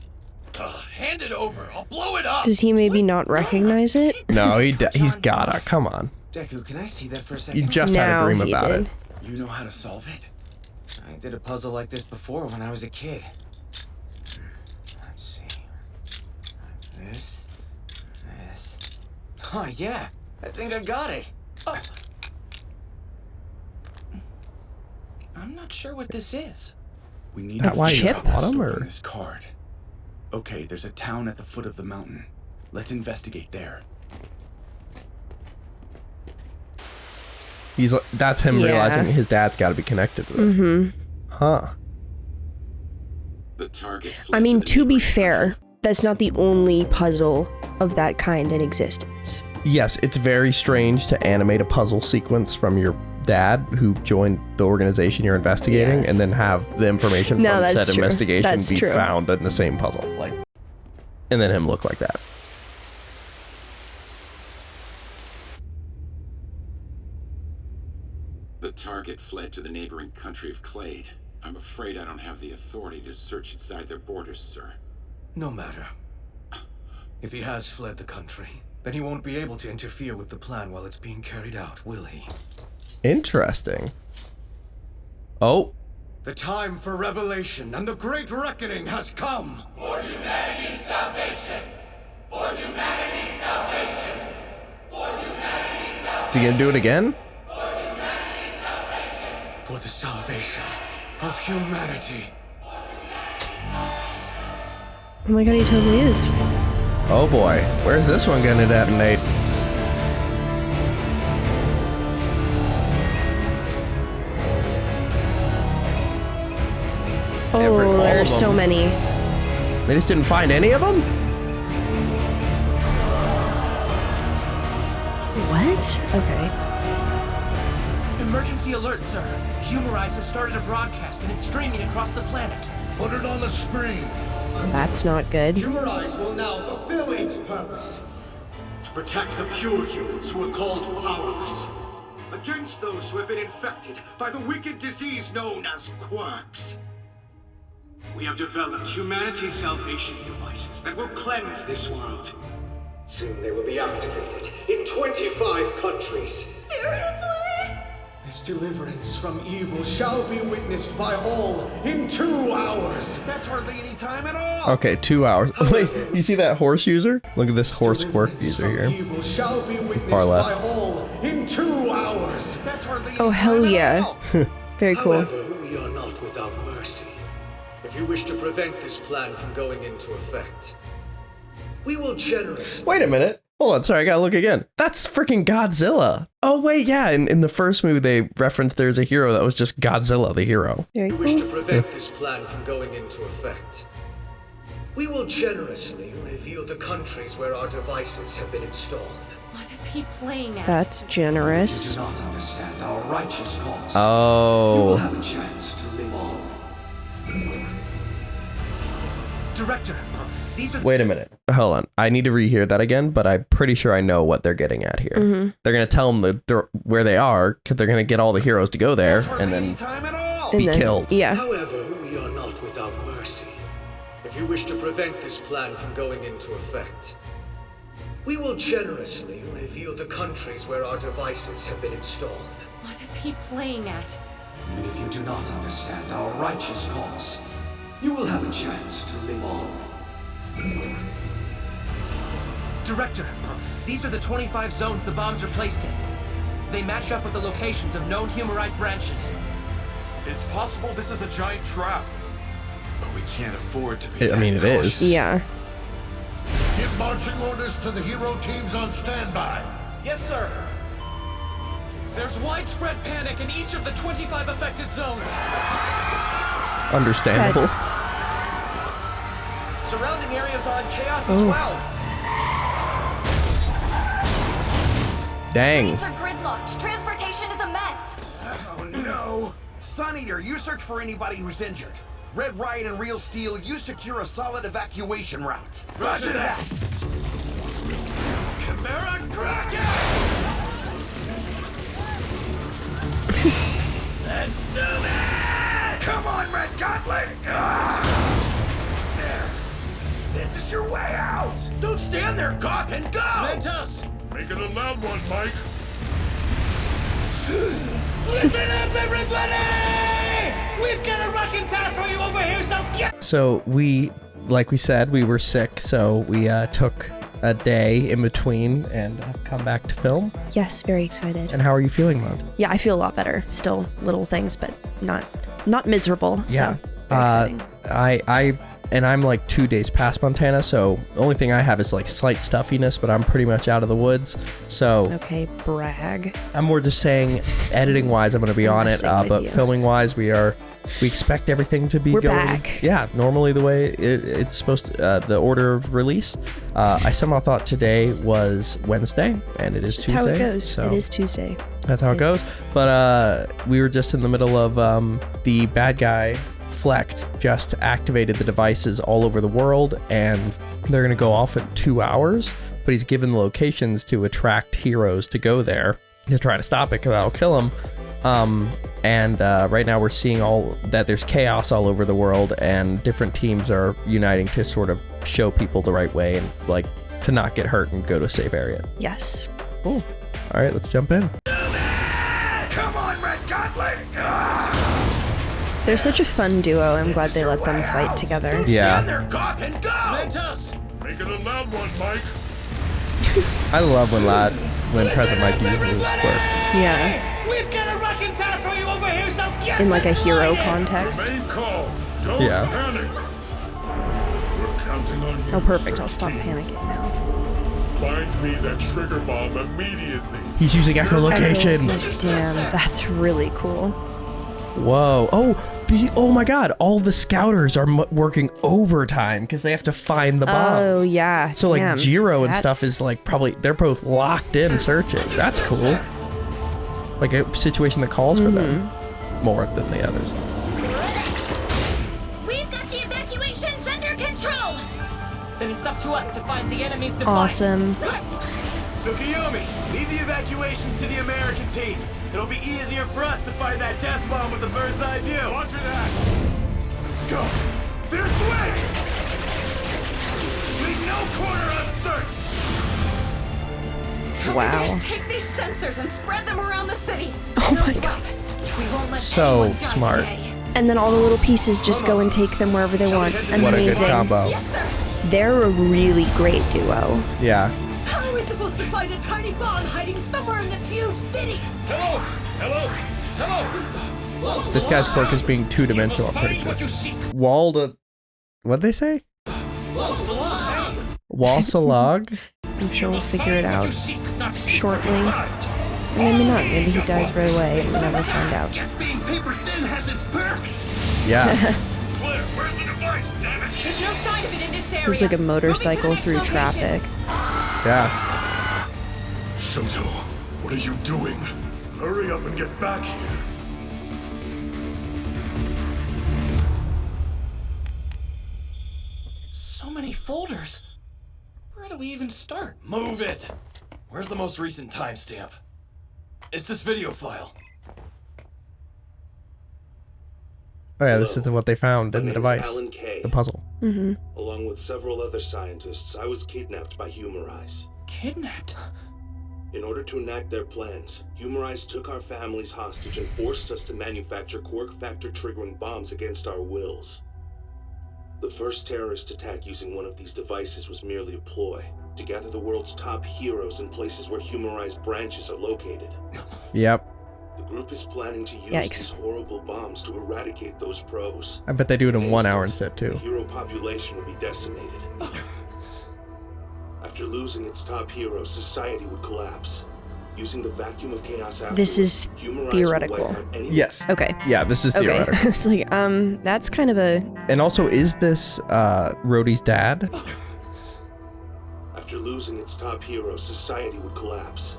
Hand it over. I'll blow it up. Does he maybe not recognize it? No, he's gotta. Come on. Deku, can I see that for a second? You just had a dream Now he about did. it. You know how to solve it? I did a puzzle like this before when I was a kid. Let's see. Like this. Oh, yeah. I think I got it. I'm not sure what this is. We need that to why figure you out bought what's 'em, stored or- on this card. Okay, there's a town at the foot of the mountain. Let's investigate there. That's him Yeah. realizing his dad's got to be connected to it. Huh. The target I mean, to be fair, that's not the only puzzle of that kind in existence. Yes, it's very strange to animate a puzzle sequence from your dad who joined the organization you're investigating and then have the information No, from that's said true. investigation That's be true. found in the same puzzle. And then him look like that. The target fled to the neighboring country of Clade. I'm afraid I don't have the authority to search inside their borders, sir. No matter. If he has fled the country, then he won't be able to interfere with the plan while it's being carried out, will he? Interesting. Oh. The time for revelation and the great reckoning has come! For humanity's salvation! For humanity's salvation! For humanity's salvation! Is he gonna do it again? For the salvation of humanity. Oh my god, he totally is. Oh boy. Where's this one gonna detonate? Oh, all there's of so them. many. They just didn't find any of them? What? Okay. Emergency alert, sir. Humorize has started a broadcast and it's streaming across the planet. Put it on the screen. That's not good. Humorize will now fulfill its purpose. To protect the pure humans who are called powerless. Against those who have been infected by the wicked disease known as quirks. We have developed humanity's salvation devices that will cleanse this world. Soon they will be activated in 25 countries. Seriously? This deliverance from evil shall be witnessed by all in 2 hours. That's hardly any time at all. Okay, 2 hours. Wait, you see that horse user? Look at this horse quirk user here. Evil shall be witnessed Far left. by all in 2 hours. That's hardly Oh, hell yeah. Very cool. However, we are not without mercy. If you wish to prevent this plan from going into effect, we will generously... Wait a minute. Hold on, sorry, I gotta look again. That's freaking Godzilla. Oh, wait, yeah, in the first movie, they referenced there's a hero that was just Godzilla, the hero. If you wish to prevent this plan from going into effect, we will generously reveal the countries where our devices have been installed. What is he playing at? That's generous. You do not understand our righteous cause. Oh. You will have a chance to live on. Director, these are... Wait a minute. Hold on. I need to rehear that again, but I'm pretty sure I know what they're getting at here. Mm-hmm. They're going to tell them where they are, because they're going to get all the heroes to go there, and then be killed. Yeah. However, we are not without mercy. If you wish to prevent this plan from going into effect, we will generously reveal the countries where our devices have been installed. What is he playing at? Even if you do not understand our righteous cause, you will have a chance to live on. Director, these are the 25 zones the bombs are placed in. They match up with the locations of known Humorize branches. It's possible this is a giant trap, but we can't afford to be. I mean, it is. Yeah. Give marching orders to the hero teams on standby. Yes, sir. There's widespread panic in each of the 25 affected zones. Understandable. Surrounding areas are in chaos as well. Dang. Streets are gridlocked. Transportation is a mess. Oh no! Sun Eater, you search for anybody who's injured. Red Riot and Real Steel, you secure a solid evacuation route. Roger that! Chimera Kraken! Let's do this! Come on, Red Gauntlet! There. This is your way out! Don't stand there, Gawk, and go! Ventus! Make it a loud one, Mike. Listen up, everybody! We've got a rocking path for you over here, so get... So like we said, we were sick, so we took a day in between and have come back to film. Yes, very excited. And how are you feeling, Lud? Yeah, I feel a lot better. Still little things, but not miserable. Yeah. So very exciting. I'm like 2 days past Montana, so the only thing I have is like slight stuffiness, but I'm pretty much out of the woods. So okay, brag. I'm more just saying, editing wise, I'm going to be on it, but filming wise, we expect everything to be We're going. back. Yeah, normally the way it's supposed to, the order of release. I somehow thought today was Wednesday, and it's just Tuesday. how it goes. So It is Tuesday. that's how it goes. But we were just in the middle of the bad guy. Flecked just activated the devices all over the world, and they're going to go off in 2 hours, but he's given the locations to attract heroes to go there to try to stop it, because that'll kill him. Right now we're seeing that there's chaos all over the world, and different teams are uniting to sort of show people the right way and like to not get hurt and go to a safe area. Yes. Cool. All right, let's jump in. Come on, Red Gauntlet! They're such a fun duo. I'm glad they let them fight together. Yeah. Ventus! Make it a loud one, Mike. I love when President Mike uses his quirk. Yeah. We've got a rocking path for you over here, so get In like a hero started! context. Main call. Don't Yeah. panic. We're counting on you. Oh, perfect. I'll stop panicking now. Find me that trigger bomb immediately. He's using echolocation. Damn, that's really cool. Whoa. Oh my god. All the scouters are working overtime because they have to find the bomb. Oh, yeah. So like damn. Jiro and stuff That's- is like probably, they're both locked in searching. That's cool. Like a situation that calls for them more than the others. We've got the evacuations under control. Then it's up to us to find the enemy's device. Awesome. Tsukuyomi, lead the evacuations to the American team. It'll be easier for us to find that death bomb with a bird's eye view. Roger that. Go! Their swings! Leave no corner unsearched! Tell Wow. me to take these sensors and spread them around the city. Oh my god. We won't let So anyone die smart. today. And then all the little pieces just go and take them wherever they want. Amazing. What a good combo. Yes, sir. They're a really great duo. Yeah. How are we supposed to find a tiny bomb hiding somewhere in this huge city? Hello! This guy's quirk is being two-dimensional, I'm pretty sure. What'd they say? Walsalog? I'm sure we'll figure it out shortly. Or maybe not. Maybe he dies right away and we'll never find out. Just being paper thin has its perks. Yeah. Claire, where's the device, damn it? There's no sign of it in this area. It's like a motorcycle through traffic. Yeah. Shoto, what are you doing? Hurry up and get back here. So many folders. Where do we even start? Move it! Where's the most recent timestamp? It's this video file. Oh yeah, this is what they found in the My name is device. Alan Kay. The puzzle. Mm-hmm. Along with several other scientists, I was kidnapped by Humorize. Kidnapped? In order to enact their plans, Humorize took our families hostage and forced us to manufacture quirk factor triggering bombs against our wills. The first terrorist attack using one of these devices was merely a ploy to gather the world's top heroes in places where Humorize branches are located. Yep. The group is planning to use Yikes. these horrible bombs to eradicate those pros. I bet they do it in 1 hour instead, The too. hero population will be decimated. After losing its top heroes, society would collapse. Using the vacuum of chaos afterwards, This is Humorize will theoretical. wipe out any- Yes. Okay. Yeah, this is Okay. theoretical. I was like, that's kind of a... And also, is this Rody's dad? After losing its top heroes, society would collapse.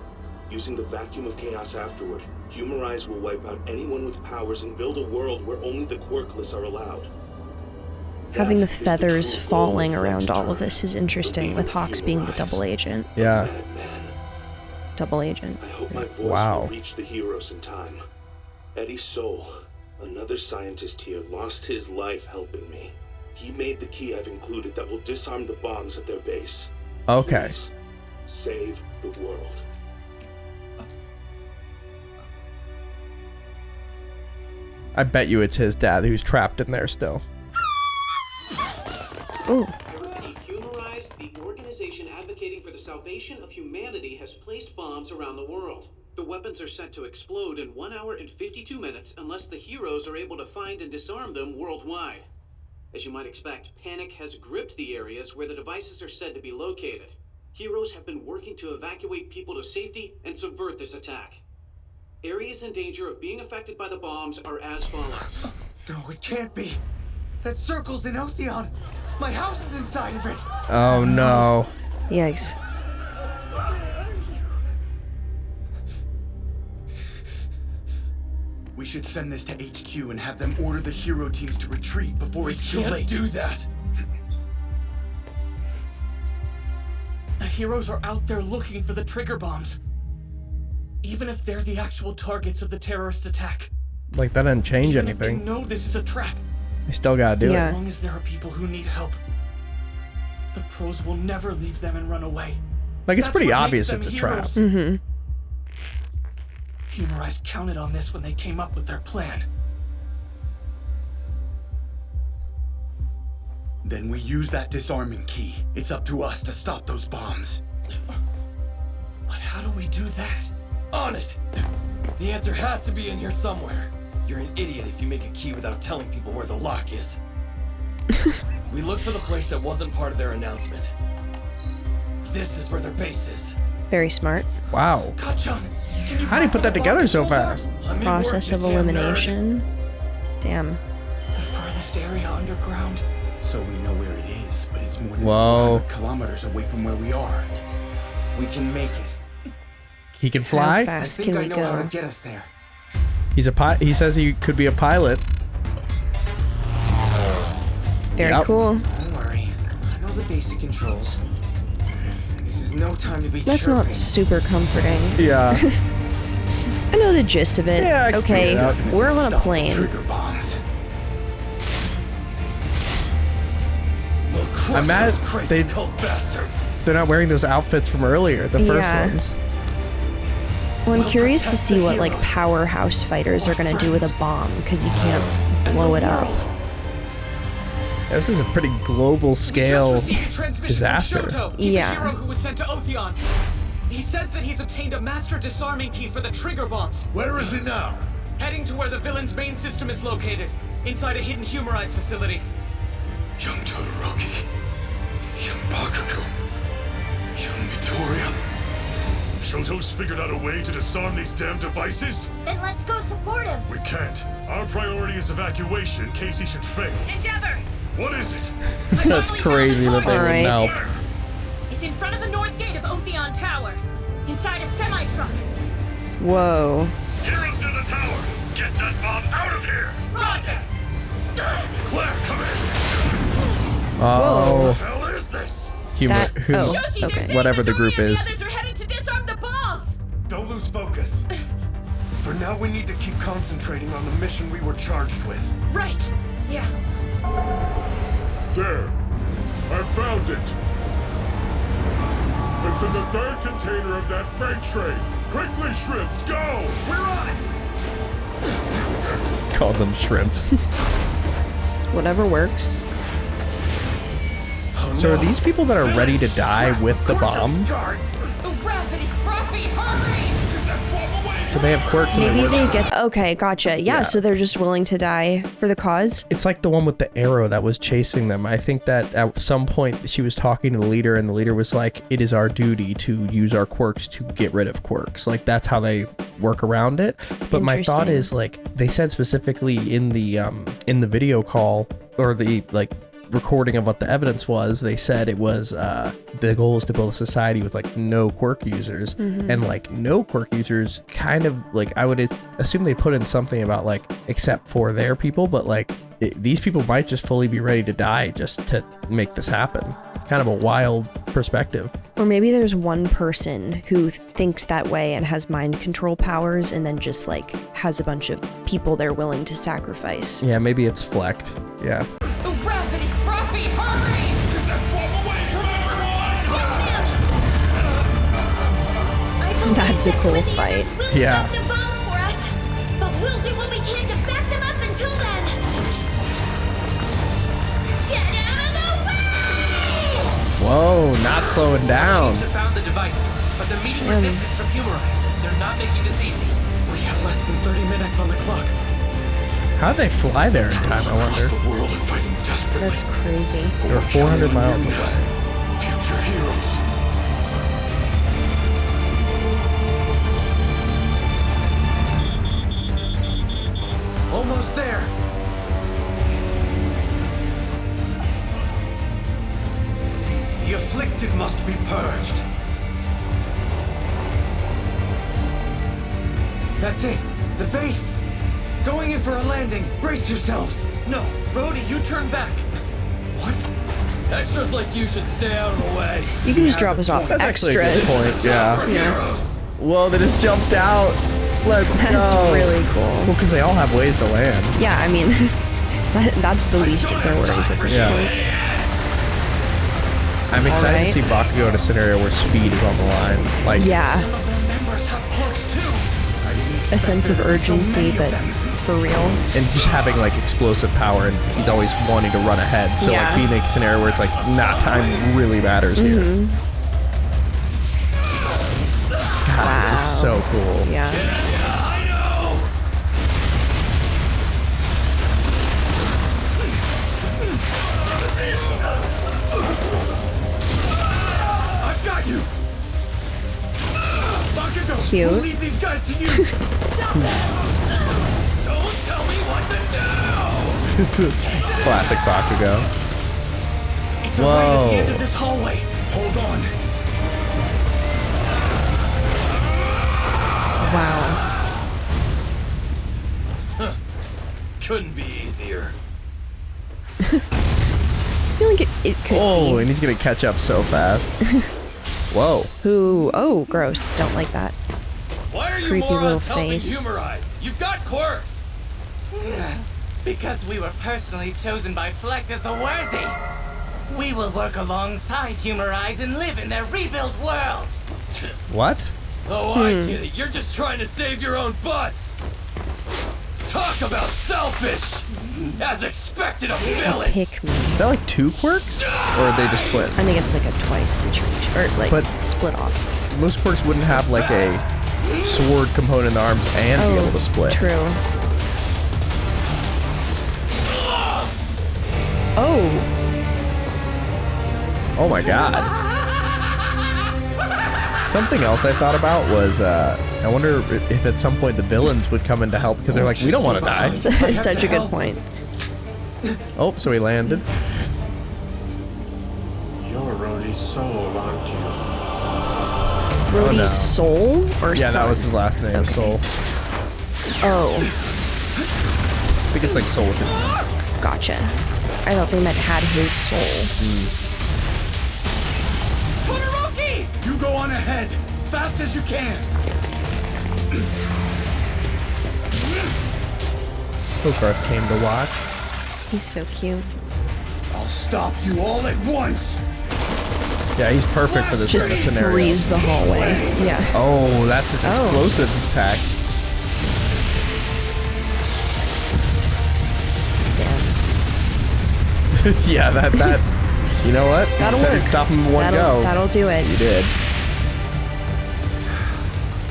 Using the vacuum of chaos afterward, Humorize will wipe out anyone with powers and build a world where only the quirkless are allowed. Having the feathers falling around all of this is interesting, with Hawks being the double agent. Yeah. Double agent. I hope my voice Wow. will reach the heroes in time. Rody Soul, another scientist here, lost his life helping me. He made the key I've included that will disarm the bombs at their base. Okay. Please, save the world. I bet you it's his dad who's trapped in there still. Ooh. I repeat, Humorize, the organization advocating for the salvation of humanity, has placed bombs around the world. The weapons are set to explode in 1 hour and 52 minutes unless the heroes are able to find and disarm them worldwide. As you might expect, panic has gripped the areas where the devices are said to be located. Heroes have been working to evacuate people to safety and subvert this attack. Areas in danger of being affected by the bombs are as follows. No, it can't be. That circle's in Otheon. My house is inside of it. Oh no. Yikes. We should send this to HQ and have them order the hero teams to retreat before it's too Can't late. do that. The heroes are out there looking for the trigger bombs. Even if they're the actual targets of the terrorist attack. Like, that doesn't change Even if they anything. know this is a trap. They still gotta do As it. long as there are people who need help, the pros will never leave them and run away. Like, it's That's pretty what obvious makes it's them a trap. heroes. Mm-hmm. Humorize counted on this when they came up with their plan. Then we use that disarming key. It's up to us to stop those bombs. But how do we do that? On it! The answer has to be in here somewhere. You're an idiot if you make a key without telling people where the lock is. We looked for the place that wasn't part of their announcement. This is where their base is. Very smart. Wow. How do you put that together so fast? Process of elimination. Damn. The furthest area underground. So we know where it is, but it's more than Whoa. 400 kilometers away from where we are. We can make it. He can fly? How fast I think can I we know how to go? get us there. He's a he says he could be a pilot. Very Yep. cool. Don't worry. I know the basic controls. This is no time to be That's chirping. not super comforting. Yeah. I know the gist of it. Yeah, I can okay, figure it out. we're on a Stop the plane. trigger bombs. I'm mad Crazy cult bastards. they're not wearing those outfits from earlier, the first Yeah. ones. Well, I'm curious to see what like powerhouse fighters are gonna do with a bomb, because you can't blow it up. Yeah, this is a pretty global scale Received a transmission disaster. from Shoto. He's Yeah. a hero who was sent to Otheon. He says that he's obtained a master disarming key for the trigger bombs. Where is he now? Heading to where the villain's main system is located, inside a hidden Humorize facility. Young Todoroki, young Bakugo, young Midoriya. Shoto's figured out a way to disarm these damn devices? Then let's go support him. We can't. Our priority is evacuation in case he should fail. Endeavor! What is it? That's crazy that they wouldn't help. It's in front of the north gate of Otheon Tower. Inside a semi-truck. Whoa. Heroes near the tower! Get that bomb out of here! Roger! Claire, come in! Oh. What the hell is this? Whatever the group is. The others are headed to disarm the bombs! Don't lose focus. For now, we need to keep concentrating on the mission we were charged with. Right. Yeah. There. I found it. It's in the third container of that freight train. Quickly, shrimps, go! We're on it! Call them shrimps. Whatever works. So are these people that are ready to die with the bomb? Gravity, Froppy, hurry! So they have quirks. Maybe they get. Okay, gotcha. Yeah, so they're just willing to die for the cause. It's like the one with the arrow that was chasing them. I think that at some point she was talking to the leader, and the leader was like, "It is our duty to use our quirks to get rid of quirks." Like that's how they work around it. But my thought is like they said specifically in the video call or the recording of what the evidence was, they said it was the goal is to build a society with like no quirk users, and like no quirk users kind of like I would assume they put in something about like except for their people, but like these people might just fully be ready to die just to make this happen. Kind of a wild perspective. Or maybe there's one person who thinks that way and has mind control powers, and then just like has a bunch of people they're willing to sacrifice. Yeah, maybe it's Flecked. Yeah. Gravity, Froppy, hurry! Get that bomb away from everyone! That's a cool fight. Yeah. Stop the bombs for us, but we'll do what we can to back them up until then. Get out of the way! Whoa, not slowing down. Teams have found the devices, but they're meeting resistance from Humorize. They're not making this easy. We have less than 30 minutes on the clock. How'd they fly there in time, I wonder? The world are fighting desperately. That's crazy. They're 400 miles away. Future heroes. Almost there. The afflicted must be purged. That's it. The base. Going in for a landing. Brace yourselves. No, Rody, you turn back. What? Extras like you should stay out of the way. You can just drop us off extras. Actually a good point. Yeah. Whoa, they just jumped out. Let's go. That's really cool. Well, because they all have ways to land. Yeah, I mean, that's the least of their worries at this point. I'm excited to see Bakugo in a scenario where speed is on the line. Like, yeah. Some of their members have quirks too. A sense of urgency, but for real. And just having like explosive power, and he's always wanting to run ahead. So like being in a scenario where it's like, nah, time really matters here. God, this is so cool. Yeah. I've got you. Bakugo, Cute. we'll leave these guys to you. Stop it! Don't tell me what to do. Classic Bakugo. It's right at the end of this hallway. Hold on. Wow. Huh. Couldn't be easier. I feel like it could Oh, be. and he's gonna catch up so fast. Whoa. Ooh, oh, gross. Don't like that. Why are you Creepy little morons helping face. Humorize? You've got quirks. Because we were personally chosen by Fleck as the worthy. We will work alongside Humorize and live in their rebuilt world. What? Oh, I get it. You're just trying to save your own butts. Talk about selfish! As expected of villains! Pick me. Is that like 2 quirks? Or are they just twins? I think it's like a twice situation. Or like But- split off. Most quirks wouldn't have like a sword component in the arms and be able to split. True. Oh. Oh my god. Something else I thought about was, I wonder if at some point the villains would come in to help, because they're like, we don't want to die. Such a good point. Oh, so he landed. You're Rody Soul, aren't you? Rody Soul? Or yeah, Son? that was his last name, Okay. Soul. Oh. I think it's like Soul with it. Gotcha. I thought they meant had his soul. Todoroki! You go on ahead, fast as you can. Hogarth came to watch. He's so cute. I'll stop you all at once. Yeah, he's perfect for this Just kind of scenario. freeze the hallway. Yeah. Oh, that's his explosive pack. Yeah, that. You know what? That'll You said work. it'd stop him in one go. That'll do it. You did.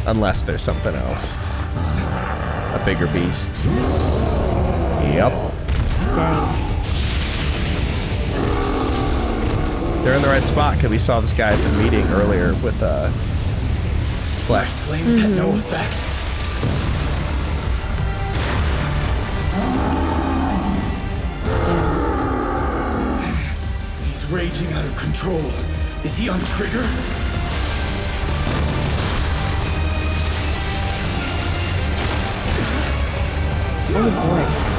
Unless there's something else. A bigger beast. Yep. Dang. They're in the right spot because we saw this guy at the meeting earlier with Fleck. Flames had no effect. He's raging out of control. Is he on trigger? Oh boy.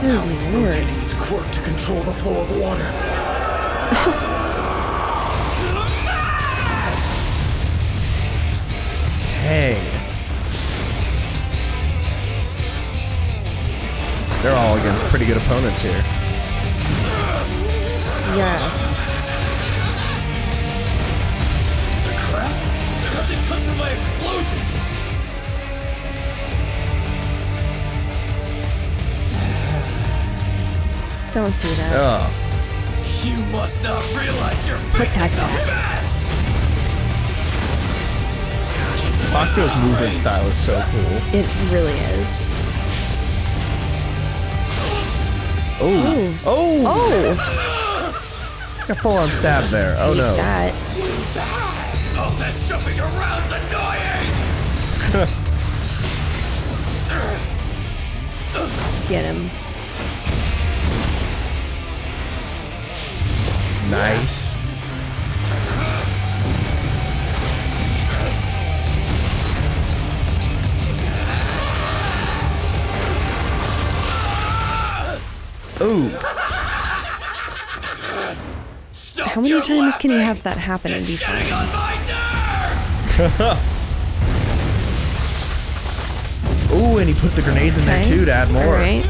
Now he's rotating his quirk to control the flow of water. Dang. They're all against pretty good opponents here. Yeah. The crap! Nothing cut through my explosion! Don't do that. Oh. You must not realize you're Protect facing the that. best! Bakugo's movement style is so cool. It really is. Oh. Oh. Oh. Got full on stab there. Oh no. That. Oh, that jumping around's annoying! Get him. Nice. Ooh. How many times can you have that happen and be fine? Ooh, and he put the grenades in there too to add more. Alright.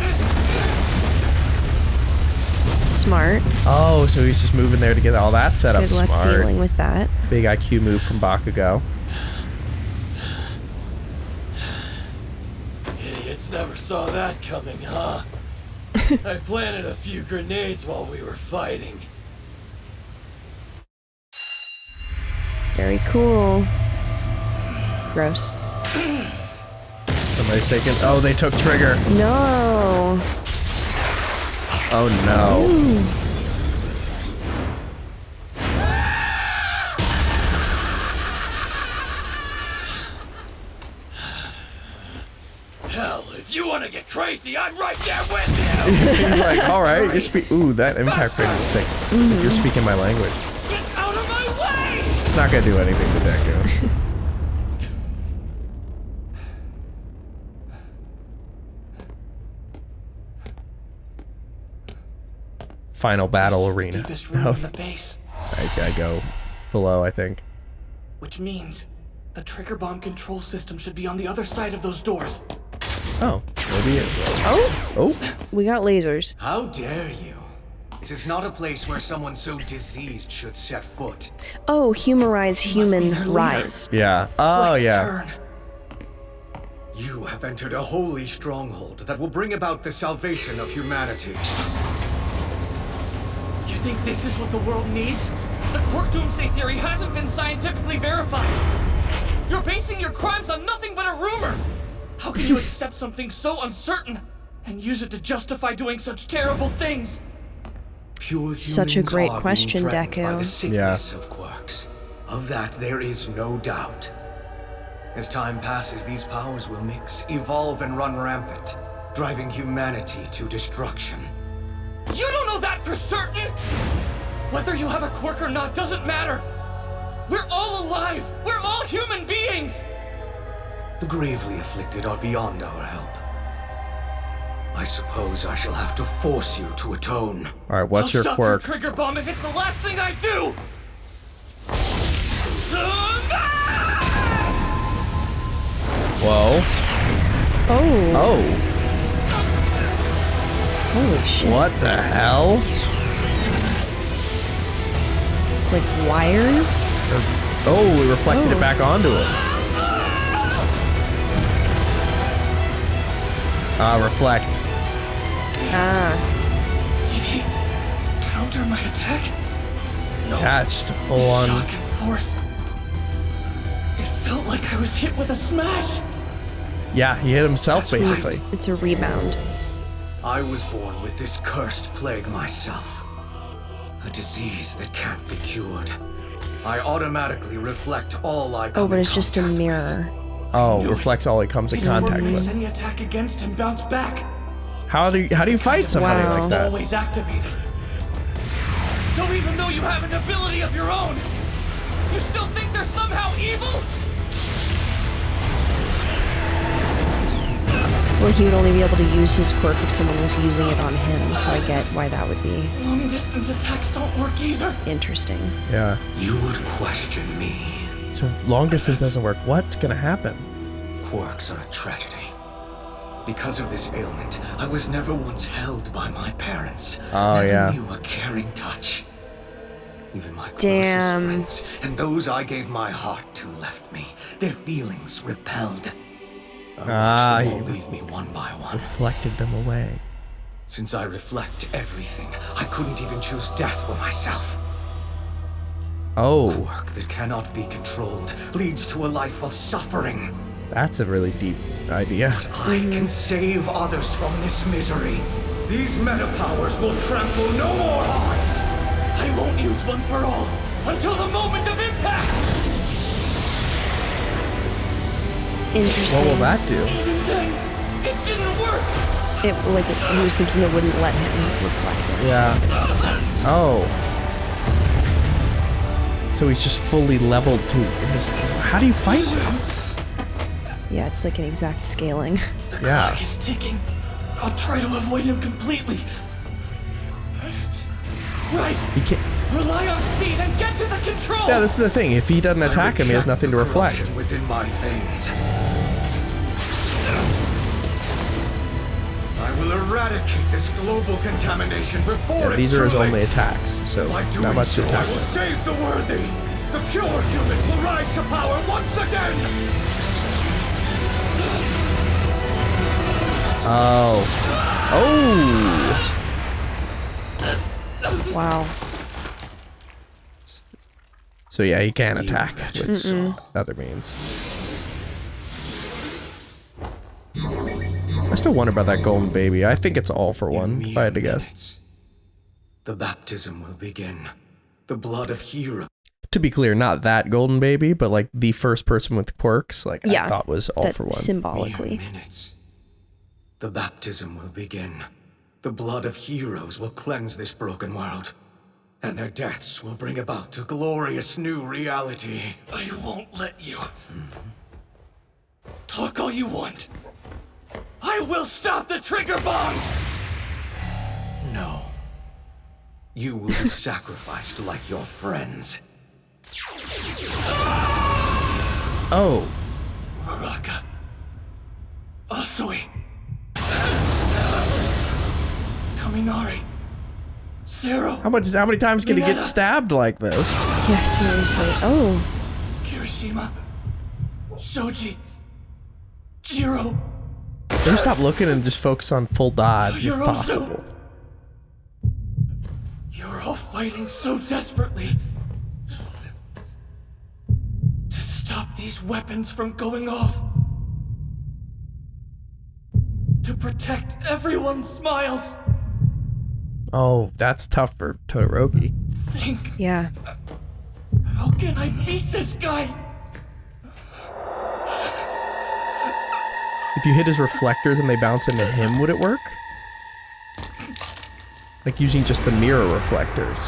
Smart. Oh, so he's just moving there to get all that set up. Good luck Smart. dealing with that. Big IQ move from Bakugo. Idiots never saw that coming, huh? I planted a few grenades while we were fighting. Very cool. Gross. Somebody's taking. Oh, they took trigger. No. Oh no. Ooh. Hell, if you want to get crazy, I'm right there with you! He's like, alright, you speak. Ooh, that impact rate is sick. It's like you're speaking my language. Get out of my way! It's not gonna do anything to Deku. Final battle arena. Deepest room in the base. He's gotta go below, I think. Which means the trigger bomb control system should be on the other side of those doors. Oh, maybe it. Oh. Oh. We got lasers. How dare you? This is not a place where someone so diseased should set foot. Oh, Humorize, human rise. Yeah. Oh, yeah. You have entered a holy stronghold that will bring about the salvation of humanity. You think this is what the world needs? The Quirk doomsday theory hasn't been scientifically verified. You're basing your crimes on nothing but a rumor. How can you accept something so uncertain and use it to justify doing such terrible things? Such a great question, Deku. By the sickness of quirks. Of that there is no doubt. As time passes, these powers will mix, evolve, and run rampant, driving humanity to destruction. You don't know that for certain! Whether you have a quirk or not doesn't matter. We're all alive! We're all human beings! The gravely afflicted are beyond our help. I suppose I shall have to force you to atone. Alright, what's your quirk? I'll stop your trigger bomb if it's the last thing I do! Whoa. Oh. Oh. Holy shit. What the hell? It's like wires? Oh, we reflected it back onto it. Reflect. Did he counter my attack? No. Yeah, it's just a full-on... Shock and force. It felt like I was hit with a smash. Yeah, he hit himself, basically. It's a rebound. I was born with this cursed plague myself. A disease that can't be cured. I automatically reflect all I come Oh, but it's just a mirror. Oh, reflects all it comes in contact with. Any attack against him bounce back. How do you fight somebody like that? Always activated. So even though you have an ability of your own, you still think they're somehow evil? Well, he would only be able to use his quirk if someone was using it on him, so I get why that would be. Long distance attacks don't work either. Interesting. Yeah. You would question me. So long distance doesn't work. What's gonna happen? Quirks are a tragedy. Because of this ailment, I was never once held by my parents. Oh, never knew a caring touch. Even my closest friends and those I gave my heart to left me. Their feelings repelled. I watched them all leave me one by one. Reflected them away. Since I reflect everything, I couldn't even choose death for myself. Oh. Quirk that cannot be controlled leads to a life of suffering. That's a really deep idea. But I can save others from this misery. These meta powers will trample no more hearts. I won't use one for all until the moment of impact. Interesting. What will that do? Even then, it didn't work. He was thinking it wouldn't let him reflect it. Yeah. Oh. So he's just fully leveled to his... How do you fight this? Yeah, it's like an exact scaling. The clock is ticking. I'll try to avoid him completely. Right. He can't... Rely on speed and get to the controls. Yeah, this is the thing. If he doesn't attack him, he has nothing to reflect. Within my veins. I will eradicate this global contamination before These are his only attacks, so not much to attack I will with. save the worthy. The pure humans will rise to power once again. Oh. Oh. Wow. So yeah, he can attack with other means. I still wonder about that golden baby. I think it's all for one, if I had to guess. The baptism will begin. The blood of heroes. To be clear, not that golden baby, but like the first person with quirks, like Yeah, I thought was all that for one. Symbolically. The baptism will begin. The blood of heroes will cleanse this broken world. And their deaths will bring about a glorious new reality. I won't let you. Talk all you want. I will stop the trigger bombs! No. You will be sacrificed like your friends. Oh. Raraka. Asui. Kaminari. Zero. How many times can he get stabbed like this? Yeah, seriously. Oh. Kirishima. Shoji. Jiro. Maybe stop looking and just focus on full dodge if You're also- possible. You're all fighting so desperately to stop these weapons from going off. To protect everyone's smiles. Oh, that's tough for Todoroki. Think. Yeah. How can I beat this guy? If you hit his reflectors and they bounce into him, would it work? Like using just the mirror reflectors.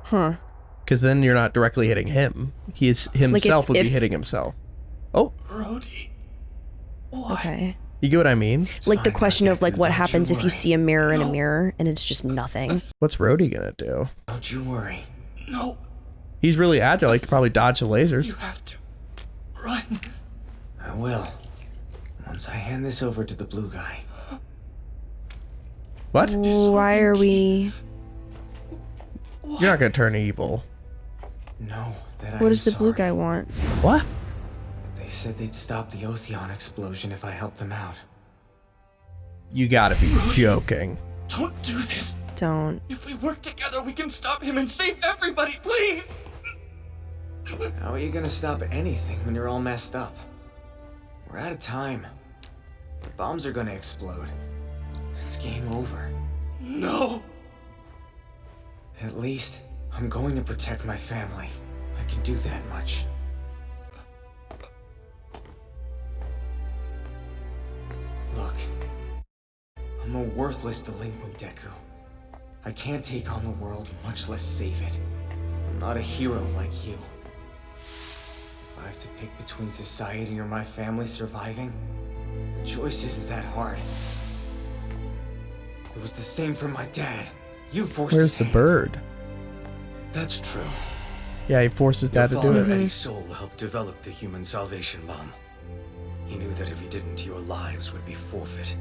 Huh. Because then you're not directly hitting him. He is himself would be if- hitting himself. Oh. Rody. Okay. You get what I mean? Like the question of like what happens if you see a mirror in a mirror and it's just nothing. What's Rody gonna do? Don't you worry. No. He's really agile. He could probably dodge the lasers. You have to run. I will. Once I hand this over to the blue guy. What? Why are we... You're not gonna turn evil. No, that What does the blue guy want? What? They said they'd stop the Otheon explosion if I helped them out. You gotta be joking. Don't do this. Don't. If we work together, we can stop him and save everybody, please. How are you gonna stop anything when you're all messed up? We're out of time. The bombs are gonna explode. It's game over. No. At least, I'm going to protect my family. I can do that much. Look. I'm a worthless delinquent, Deku. I can't take on the world, much less save it. I'm not a hero like you. If I have to pick between society or my family surviving, the choice isn't that hard. It was the same for my dad. You forced Where's his the hand. bird? That's true. Yeah, he forced his dad to Your do father, it. Rody Soul, helped develop the human salvation bomb. He knew that if he didn't, your lives would be forfeit.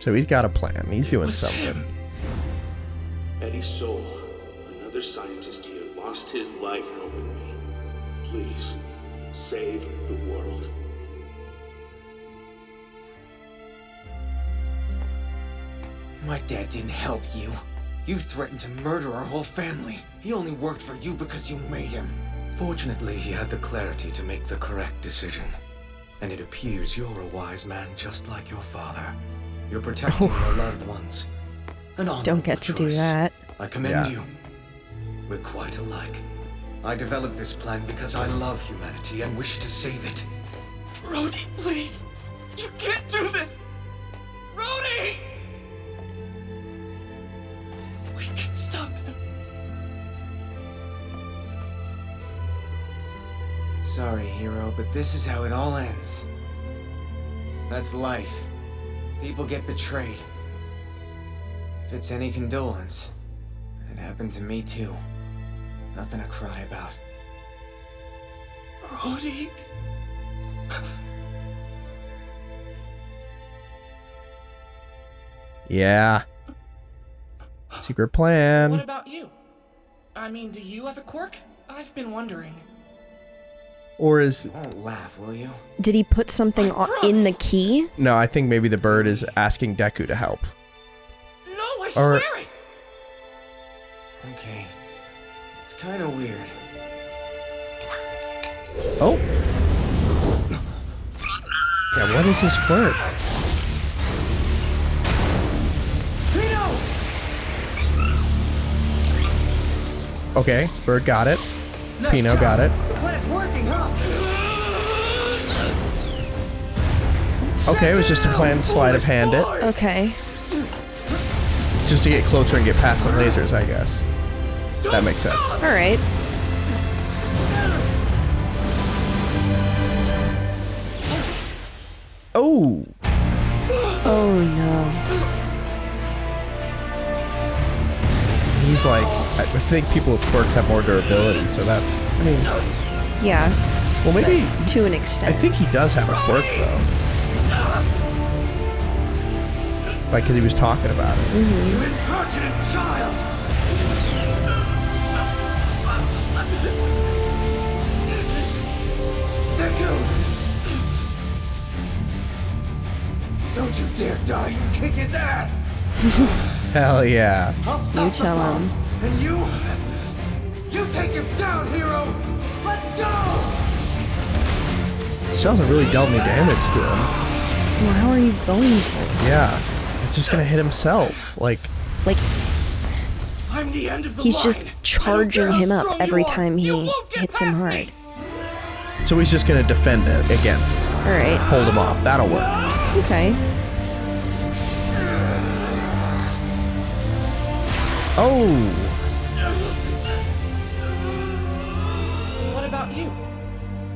So he's got a plan. He's doing something. Rody Soul, another scientist here, lost his life helping me. Please, save the world. My dad didn't help you. You threatened to murder our whole family. He only worked for you because you made him. Fortunately, he had the clarity to make the correct decision. And it appears you're a wise man just like your father. You're protecting your loved ones. An honorable Don't get to do choice. that. I commend Yeah. you. We're quite alike. I developed this plan because I love humanity and wish to save it. Rody, please. You can't do this. Rody! We can stop him. Sorry, hero, but this is how it all ends. That's life. People get betrayed. If it's any condolence, it happened to me too. Nothing to cry about. Rody? Yeah. Secret plan. What about you? I mean, do you have a quirk? I've been wondering. Or is... Don't laugh, will you? Did he put something in the key? No, I think maybe the bird is asking Deku to help. No, I Or- swear it! Okay. It's kind of weird. Oh. Yeah, what is his quirk? Okay, bird got it. Pino got it. The plan's working, huh? Okay, it was just a planned sleight of hand it. Okay. Just to get closer and get past the lasers, I guess. That makes sense. All right. Oh. Oh no. He's like, I think people with quirks have more durability, so that's, I mean, Yeah. well, maybe To an I extent. think he does have a quirk though. Like, because he was talking about it. You impertinent child! Deku! Don't you dare die, you kick his ass! Hell yeah. I'll stop You the tell him. bombs, and you take him down, hero! Let's go! She doesn't really dealt any damage to him. Well, how are you going to? Yeah. It's just gonna hit himself. Like, I'm the end of the he's line. just charging him up every you are. time he You won't get hits him past hard. me. so he's just gonna defend it against. Alright. Hold him off. That'll work. Okay. Oh! What about you?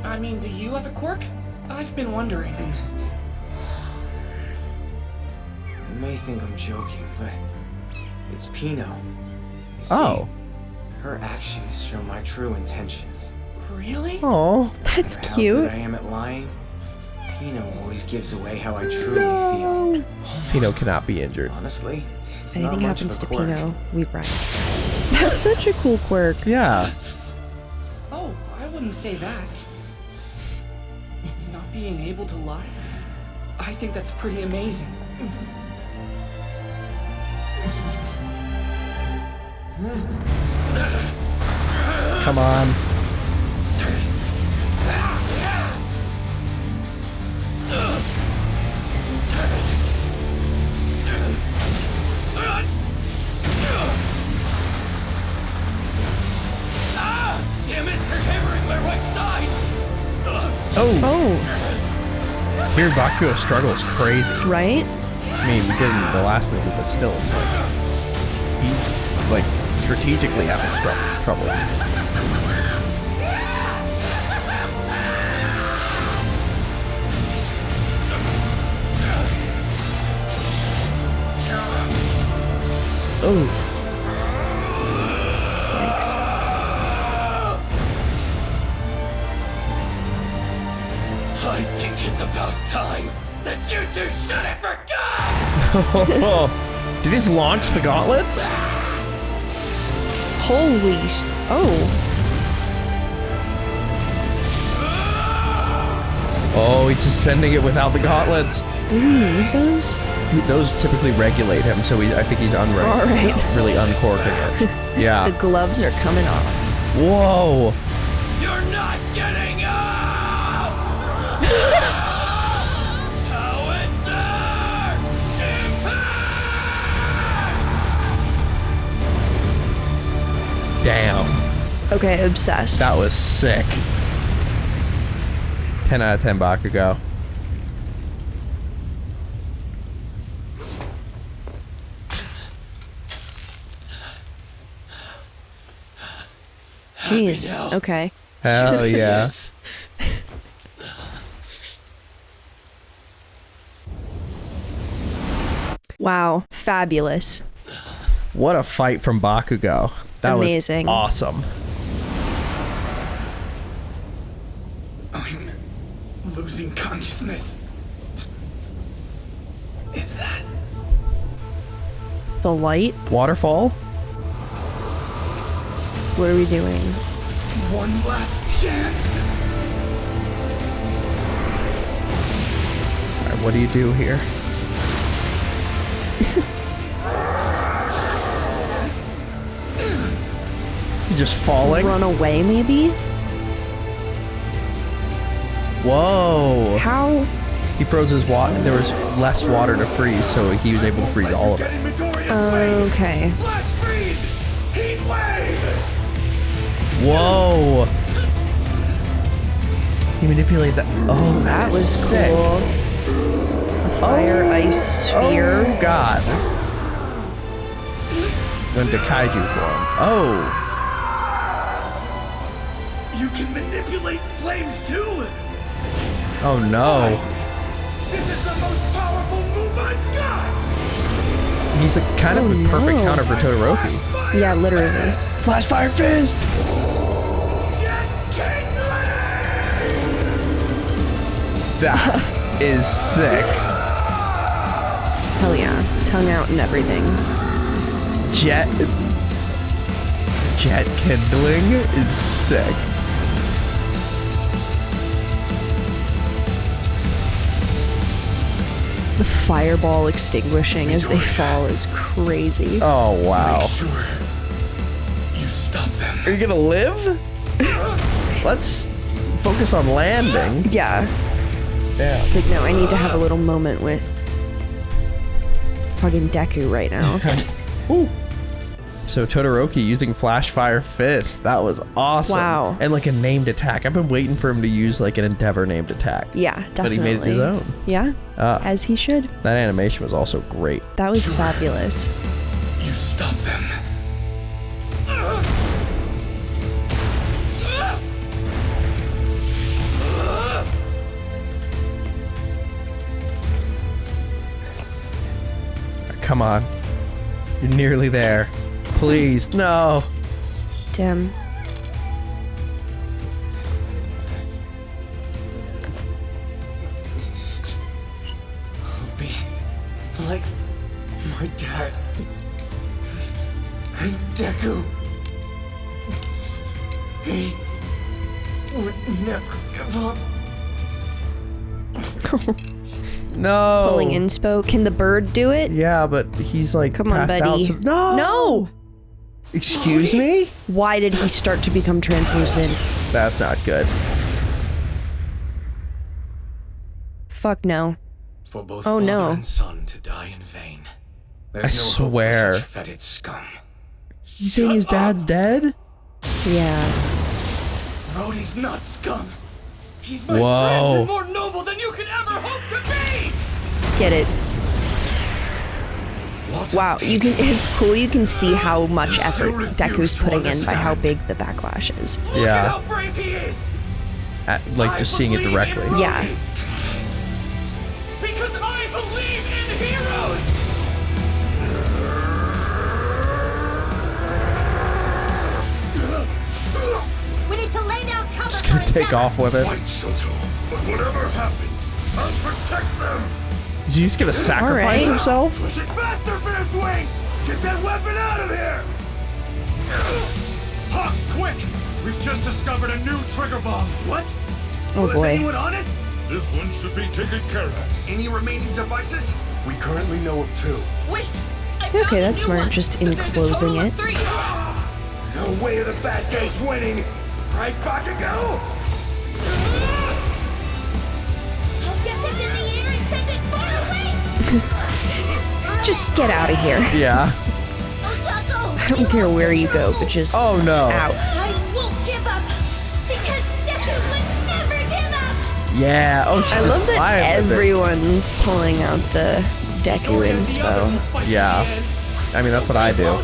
I mean, do you have a quirk? I've been wondering. You may think I'm joking, but it's Pino. You see, Oh. her actions show my true intentions. Really? Oh, that's How cute. good I am at lying. Pino always gives away how I truly feel. Pino cannot be injured. Honestly, it's If anything not much happens of to a quirk. Pino, we ride. That's such a cool quirk. Yeah. Oh, I wouldn't say that. Not being able to lie? I think that's pretty amazing. Come on. Damn it! They're hammering my right side! Oh. Oh. Hearing Bakugo's struggle is crazy. Right? I mean, we did it in the last movie, but still, it's like he's like strategically having trouble. Oh. Thanks. I think it's about time that you two should have forgot! Did he just launch the gauntlets? Holy Oh, he's just sending it without the gauntlets. Doesn't he need those? Those typically regulate him, so I think he's Alright. really uncorking it. Yeah. The gloves are coming off. Whoa. You're not getting out! Howitzer! Impact! Damn. Okay, obsessed. That was sick. 10 out of 10 Bakugo. Jeez. Okay. Hell yeah. Yes. Wow. Fabulous. What a fight from Bakugo. That Amazing. was awesome. I'm losing consciousness. Is that The light? Waterfall? What are we doing? One last chance! Alright, what do you do here? You just falling? Run away, maybe? Whoa. How? He froze his water. There was less water to freeze, so he was able to freeze all of it. Okay. Flash freeze! Heat wave! Whoa. He manipulated that. Oh, That was sick. cool. A fire ice sphere. Oh, God. Went to kaiju form. Oh. You can manipulate flames too? Oh, no. This is the most powerful move I've got! He's a kind of a perfect counter for Todoroki. Yeah, literally. Flash fire fist! That is sick. Hell yeah. tongue out and everything. Jet kindling is sick. The fireball extinguishing as they fall is crazy. Oh, wow. Make sure you stop them. Are you gonna live? Let's focus on landing. Yeah. Yeah. It's like, no, I need to have a little moment with fucking Deku right now. Ooh. So Todoroki using Flash Fire Fist. That was awesome. Wow. And like a named attack. I've been waiting for him to use like an Endeavor named attack. Yeah, definitely. But he made it his own. Yeah, as he should. That animation was also great. That was fabulous. You stop them. Come on. You're nearly there. Please, no. Damn. I'll be like my dad. And Deku. He would never give up. No. Pulling inspo. Can the bird do it? Yeah, but he's like Come on, passed buddy. out. No. No. Excuse me? Why did he start to become translucent? That's not good. Fuck no. For both Oh, father no. and son to die in vain. There's I no swear. hope for such fetid scum. You saying his dad's dead? Yeah. Rody's not scum. He's my Whoa. friend and more noble than you could ever hope to be. Get it. Wow, you can. It's cool. You can see how much effort Deku's putting in by how big the backlash is. Look at how brave he is. Like just seeing it directly. Yeah. Because I believe in heroes. We need to lay down cover. Just gonna take off with it. Fight, Shoto, but whatever happens, I'll protect them. Is he just gonna sacrifice himself? Push it faster, Fierce Wings! Get that weapon out of here! Hawks, quick! We've just discovered a new trigger bomb. What? Oh boy. Anyone on it? This one should be taken care of. Any remaining devices? We currently know of 2. Wait. Okay, that's smart. Just enclosing it. No way the bad guy's winning! Right, Bakugo? I'll get this in the air and send it far away. Just get out of here. Yeah. I don't care where you go, but just Oh no. out. I won't give up because Deku would never give up. Yeah. Oh, she's I love that defiant with it. everyone's pulling out the Deku inspo. Yeah. I mean, that's what I do.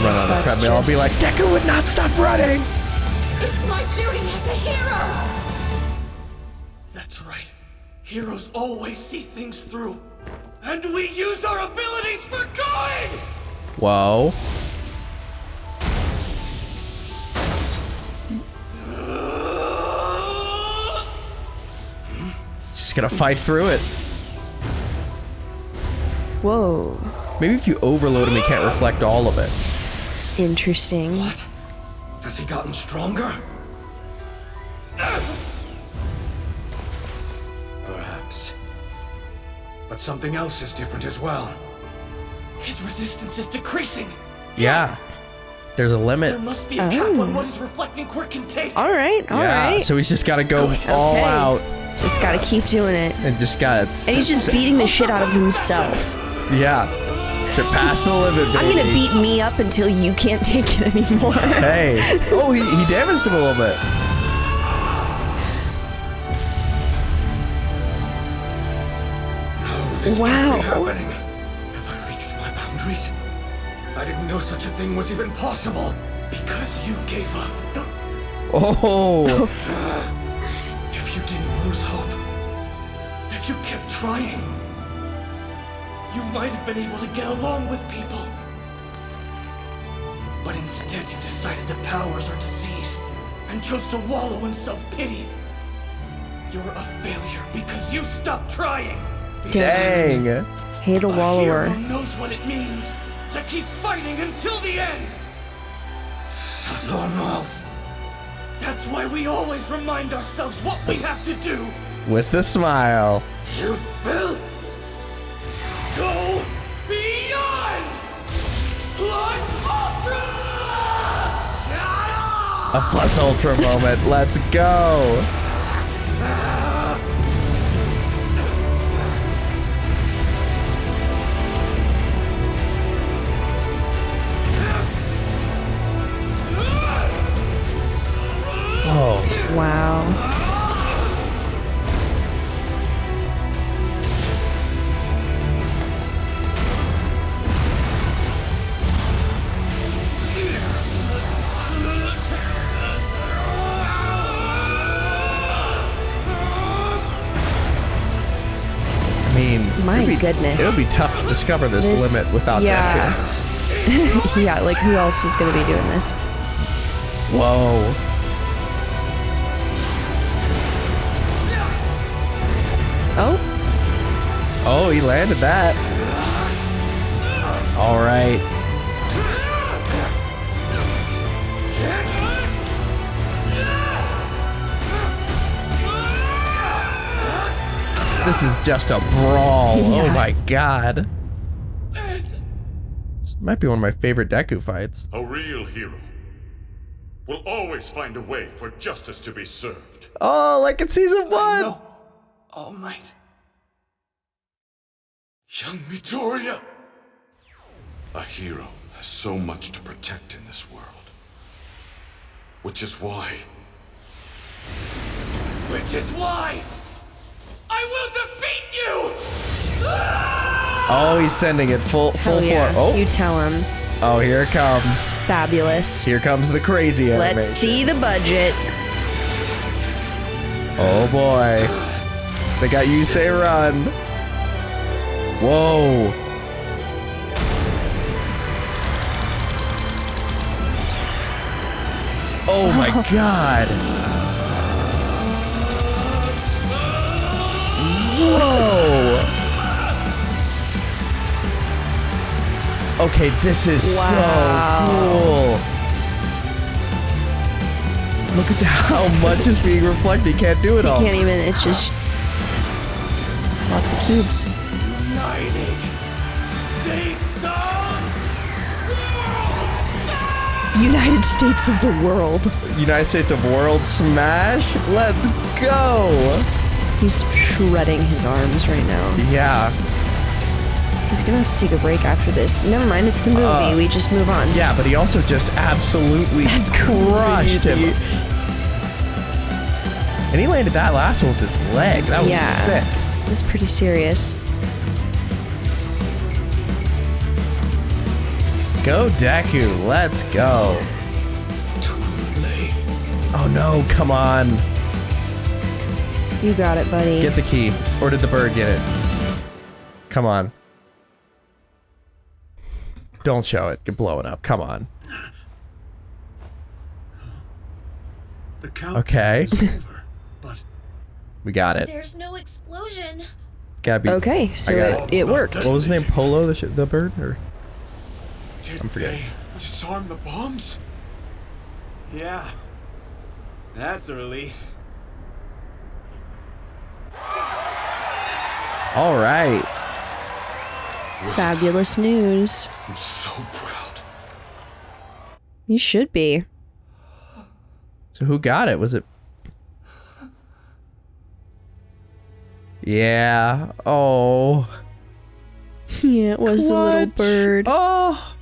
Run on the That's treadmill. I'll be like, Deku would not stop running. It's my duty as a hero. That's right. Heroes always see things through. And we use our abilities for good! Whoa. Just gonna fight through it. Whoa. Maybe if you overload him, he can't reflect all of it. Interesting. What? Has he gotten stronger? Perhaps. But something else is different as well. His resistance is decreasing. Yeah. There's a limit. There must be a cap on what his reflecting quirk can take. All right, all right. Yeah, so he's just gotta go all Okay. out Just gotta keep doing it. and just gotta. And he's just beating the shit out of himself. Yeah. Surpass the limit, baby. I'm gonna beat me up until you can't take it anymore. Hey. Oh, he damaged him a little bit. This Wow. can't be happening. Have I reached my boundaries? I didn't know such a thing was even possible. Because you gave up. Oh. If you didn't lose hope, if you kept trying, you might have been able to get along with people. But instead you decided that powers are disease and chose to wallow in self-pity. You're a failure because you stopped trying. Dang. Hate a wallower. Hero knows what it means to keep fighting until the end. Shut your mouth. That's why we always remind ourselves what we have to do. With a smile. You filth. Go beyond. Plus Ultra. A plus ultra moment. Let's go. Oh. Wow. I mean, My goodness. It would be tough to discover this limit without yeah. that. Yeah, like who else is going to be doing this? Whoa. Oh? Oh, he landed that. All right. This is just a brawl. Yeah. Oh my god. This might be one of my favorite Deku fights. A real hero will always find a way for justice to be served. Oh, like in season 1. No. All Might. Young Midoriya. A hero has so much to protect in this world. Which is why I will defeat you! Oh, he's sending it full yeah. force. Oh. You tell him. Oh, here it comes. Fabulous. Here comes the crazy animation. Let's see the budget. Oh boy. They got you say run. Whoa. Oh my god. Whoa. Okay, this is so cool. Look at how much is being reflected. He can't do it all. He can't even, it's just lots of cubes. United States of United States of the world. United States of World Smash? Let's go! He's shredding his arms right now. Yeah. He's gonna have to take a break after this. Never mind, it's the movie. We just move on. Yeah, but he also just absolutely crushed him. And he landed that last one with his leg. That was sick. That's pretty serious. Go Deku, let's go. Too late. Oh no, come on. You got it, buddy. Get the key. Or did the bird get it? Come on. Don't show it. You're blowing up. Come on. the countdown Okay. is over, but We got it. There's no explosion. Gotta be. Okay, so I got it worked. What was his name? Polo, the bird? Or did I'm forgetting. they disarm the bombs? Yeah. That's a relief. All right. Fabulous news. I'm so proud. You should be. So who got it? Was it? Yeah. Oh. Yeah, it was the little bird. Oh.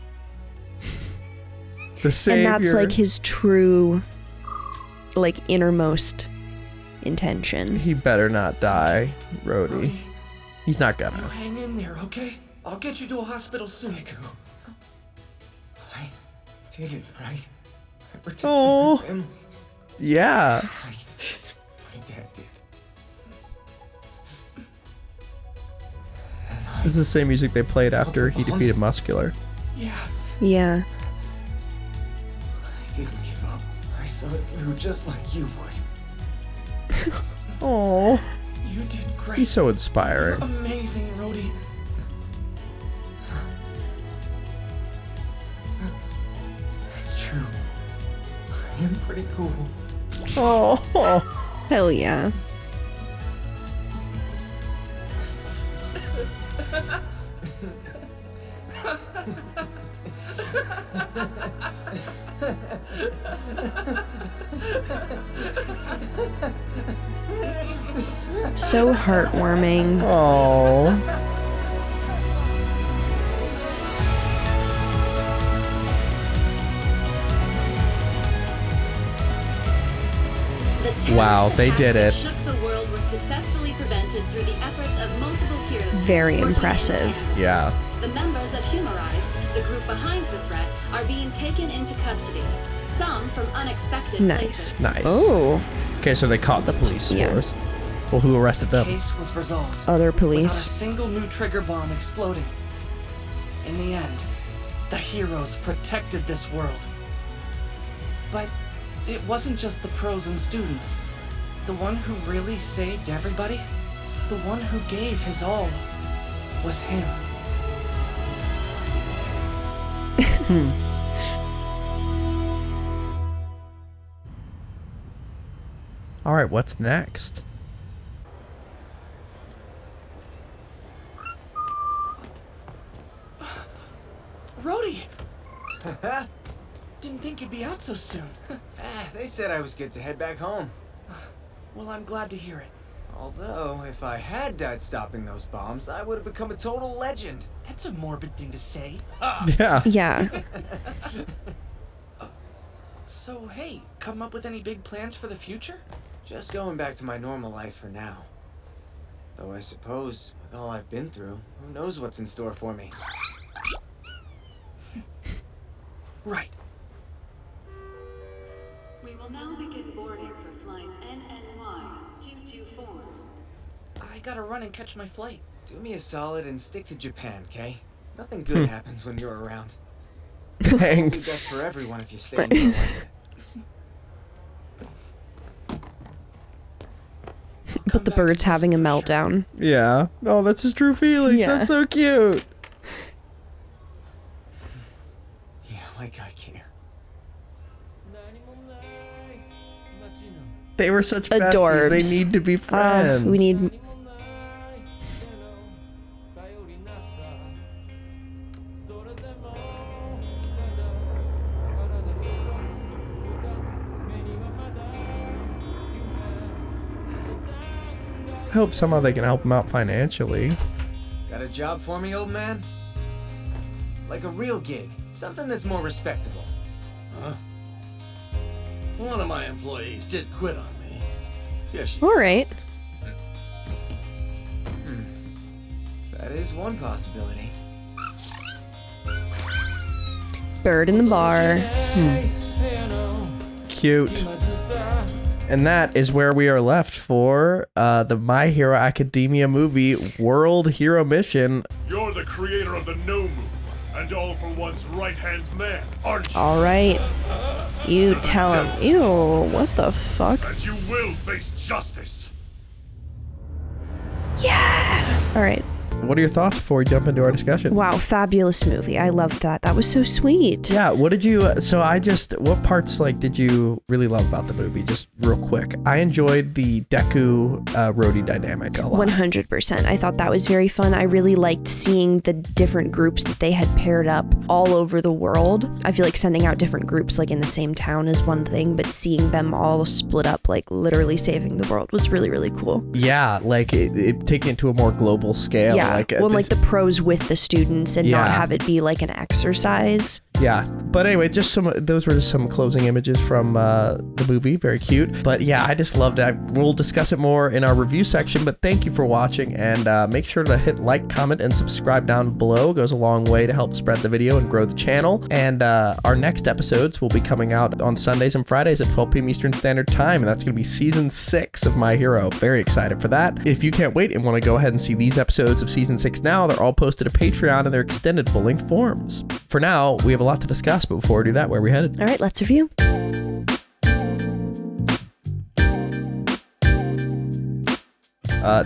The savior. And that's like his true, like, innermost intention. He better not die, Rody. He's not gonna. You hang in there, okay? I'll get you to a hospital soon. I did it, right? I protected Oh. my family. Yeah. My dad did. This is the same music they played after he defeated Muscular. Yeah. Yeah. I didn't give up. I saw it through just like you would. Oh. You did great. He's so inspiring. You're amazing, Rody. It's true. I am pretty cool. Oh, hell yeah. So heartwarming. Oh. Wow, they did it. Shook the world were successfully prevented through the efforts of multiple hero teams. Very impressive. Yeah. The members of Humorize, the group behind the threat, are being taken into custody. Some from unexpected places. Nice. Oh. Okay, so they caught the police Yeah. force. Well, who arrested them? The case was resolved. Other Without a police. single new trigger bomb exploding. In the end, the heroes protected this world. But it wasn't just the pros and students. The one who really saved everybody, the one who gave his all, was him. All right, what's next? Rody! Didn't think you'd be out so soon. They said I was good to head back home. Well, I'm glad to hear it. Although, if I had died stopping those bombs, I would have become a total legend. That's a morbid thing to say. Yeah. Yeah. So, hey, come up with any big plans for the future? Just going back to my normal life for now. Though I suppose, with all I've been through, who knows what's in store for me. Right. We will now begin boarding for flight NNY 224. I gotta run and catch my flight. Do me a solid and stick to Japan, Kay? Nothing good happens when you're around. Dang. It'll be best for everyone if you stay in your lane. But the bird's having a meltdown. Yeah. Oh, that's his true feelings. Yeah. That's so cute. Yeah, like I care. They were such besties. Adorbs. They need to be friends. We need... I hope somehow they can help him out financially. Got a job for me, old man? Like a real gig. Something that's more respectable. Huh? One of my employees did quit on me. Yes. All right. That is one possibility. Bird in the bar. Cute. And that is where we are left for the My Hero Academia movie World Hero Mission. You're the creator of the No Move, and All for One's right-hand man, aren't you? All right. You tell him. Ew, what the fuck? And you will face justice. Yeah. All right. What are your thoughts before we jump into our discussion? Wow, fabulous movie. I loved that. That was so sweet. Yeah, what did you, what parts, like, did you really love about the movie? Just real quick. I enjoyed the Deku, Rody dynamic a lot. 100%. I thought that was very fun. I really liked seeing the different groups that they had paired up all over the world. I feel like sending out different groups, like, in the same town is one thing, but seeing them all split up, like, literally saving the world was really, really cool. Yeah, like, it taking it to a more global scale. Yeah, like, like the pros with the students and not have it be like an exercise. Yeah, but anyway, those were just some closing images from the movie. Very cute. But yeah, I just loved it. We'll discuss it more in our review section, but thank you for watching, and make sure to hit like, comment, and subscribe down below. It goes a long way to help spread the video and grow the channel. And our next episodes will be coming out on Sundays and Fridays at 12 p.m. Eastern Standard Time, and that's going to be Season 6 of My Hero. Very excited for that. If you can't wait and want to go ahead and see these episodes of Season 6 now, they're all posted to Patreon in their extended full-length forms. For now, we have a lot to discuss, but before we do that, where are we headed? All right, let's review.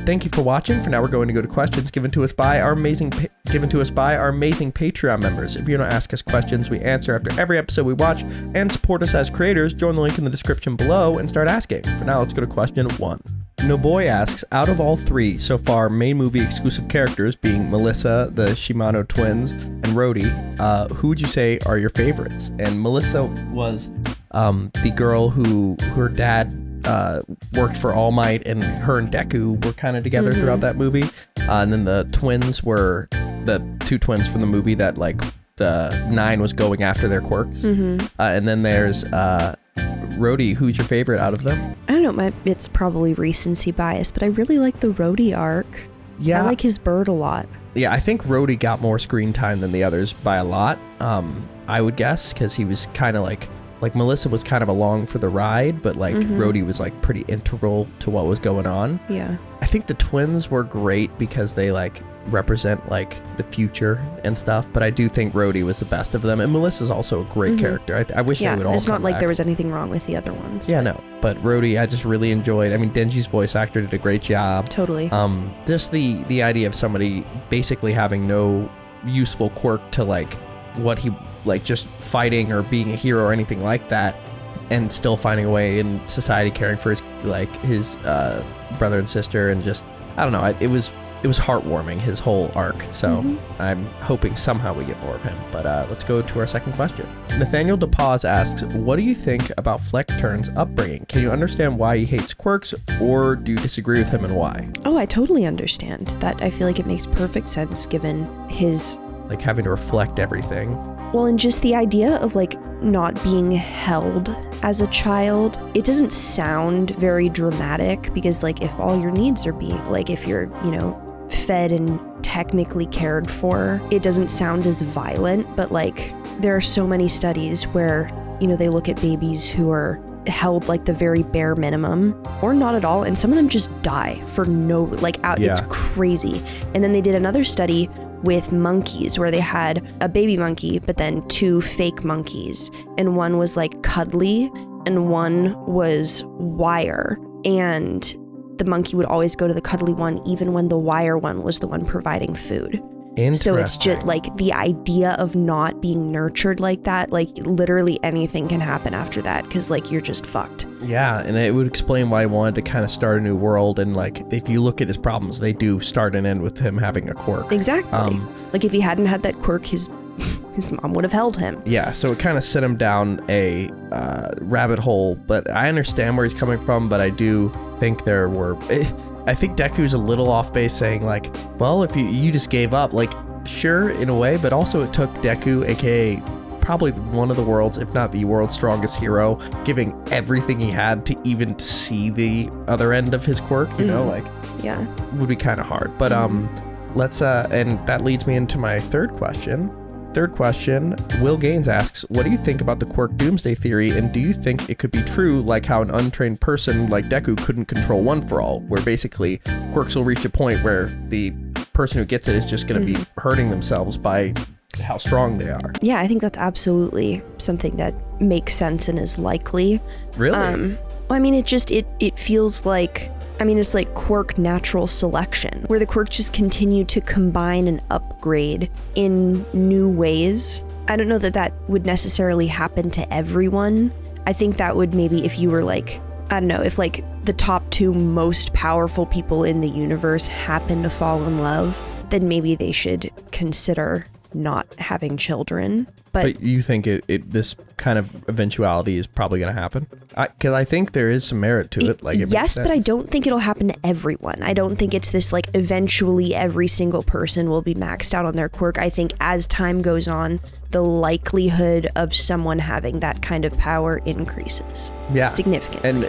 Thank you for watching. For now, we're going to go to questions given to us by our amazing Patreon members. If you want to ask us questions we answer after every episode we watch and support us as creators, join the link in the description below and start asking. For now, let's go to question 1. Noboy asks, out of all 3 so far main movie exclusive characters, being Melissa, the Shimano twins, and Rody, who would you say are your favorites? And Melissa was the girl who her dad worked for All Might, and her and Deku were kind of together throughout that movie. And then the twins were the 2 twins from the movie that like the 9 was going after their quirks. And then there's Rody. Who's your favorite out of them? I don't know, it's probably recency bias, but I really like the Rody arc. Yeah. I like his bird a lot. Yeah, I think Rody got more screen time than the others by a lot, I would guess, because he was kind of like Melissa was kind of along for the ride, but like Rody was like pretty integral to what was going on. Yeah. I think the twins were great because they like represent like the future and stuff, but I do think Rody was the best of them, and Melissa's also a great character. I wish they would all it's not come like back. there was anything wrong with the other ones. Yeah, no, but Rody I just really enjoyed. I mean, Denji's voice actor did a great job. Totally. Just the idea of somebody basically having no useful quirk to like what he like, just fighting or being a hero or anything like that, and still finding a way in society, caring for his brother and sister, and just I don't know, it was heartwarming, his whole arc. So I'm hoping somehow we get more of him. But let's go to our second question. Nathaniel DePaz asks, what do you think about Fleckturn's upbringing? Can you understand why he hates quirks, or do you disagree with him, and why? Oh, I totally understand that. I feel like it makes perfect sense given his like having to reflect everything. Well, and just the idea of like not being held as a child, it doesn't sound very dramatic, because like if all your needs are being like, if you're, fed and technically cared for, it doesn't sound as violent. But like there are so many studies where, they look at babies who are held like the very bare minimum or not at all, and some of them just die for no it's crazy. And then they did another study with monkeys where they had a baby monkey but then 2 fake monkeys, and one was like cuddly and one was wire, and the monkey would always go to the cuddly one even when the wire one was the one providing food. So it's just like the idea of not being nurtured like that, like literally anything can happen after that, because like you're just fucked. Yeah, and it would explain why he wanted to kind of start a new world, and like if you look at his problems, they do start and end with him having a quirk. Exactly. Like if he hadn't had that quirk, his mom would have held him. Yeah, so it kind of sent him down a rabbit hole, but I understand where he's coming from, but I do think I think Deku's a little off base saying like, well, if you just gave up, like sure in a way, but also it took Deku, aka probably one of the world's, if not the world's strongest hero, giving everything he had to even see the other end of his quirk, would be kind of hard. But let's and that leads me into my third question. Will Gaines asks, what do you think about the quirk doomsday theory, and do you think it could be true, like how an untrained person like Deku couldn't control One for All, where basically quirks will reach a point where the person who gets it is just going to be hurting themselves by how strong they are? Yeah, I think that's absolutely something that makes sense and is likely. Really? I mean, it feels like, it's like quirk natural selection, where the quirks just continue to combine and upgrade in new ways. I don't know that would necessarily happen to everyone. I think that would maybe if you were like, I don't know, if like the top 2 most powerful people in the universe happen to fall in love, then maybe they should consider not having children. But you think this kind of eventuality is probably going to happen? Because I think there is some merit to it. Like, yes, but I don't think it'll happen to everyone. I don't think it's this like eventually every single person will be maxed out on their quirk. I think as time goes on, the likelihood of someone having that kind of power increases significantly. And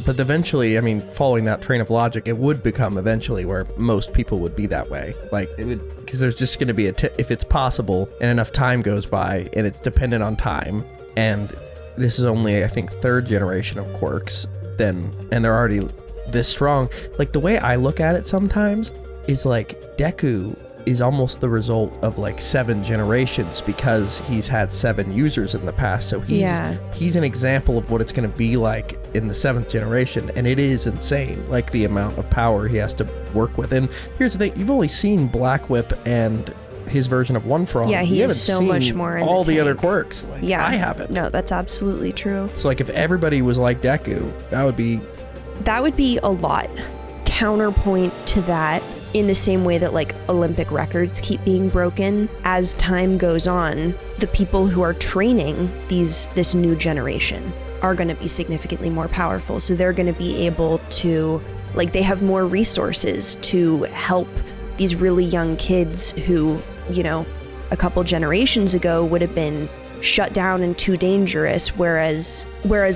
but eventually, following that train of logic, it would become eventually where most people would be that way. Like it would, because there's just going to be if it's possible and enough time goes by and it's dependent on time, and this is only, I think, 3rd generation of quirks, and they're already this strong. Like the way I look at it sometimes is like Deku is almost the result of like 7 generations because he's had 7 users in the past. So he's an example of what it's going to be like in the 7th generation, and it is insane, like the amount of power he has to work with. And here's the thing, you've only seen Black Whip and his version of One for All. Yeah, he is so much more in all the the other tank. quirks. Like, Yeah, I haven't. No, that's absolutely true. So like if everybody was like Deku, that would be a lot. Counterpoint to that, in the same way that like Olympic records keep being broken, as time goes on, the people who are training this new generation are going to be significantly more powerful. So they're going to be able to, like, they have more resources to help these really young kids who, you know, a couple generations ago would have been shut down and too dangerous, whereas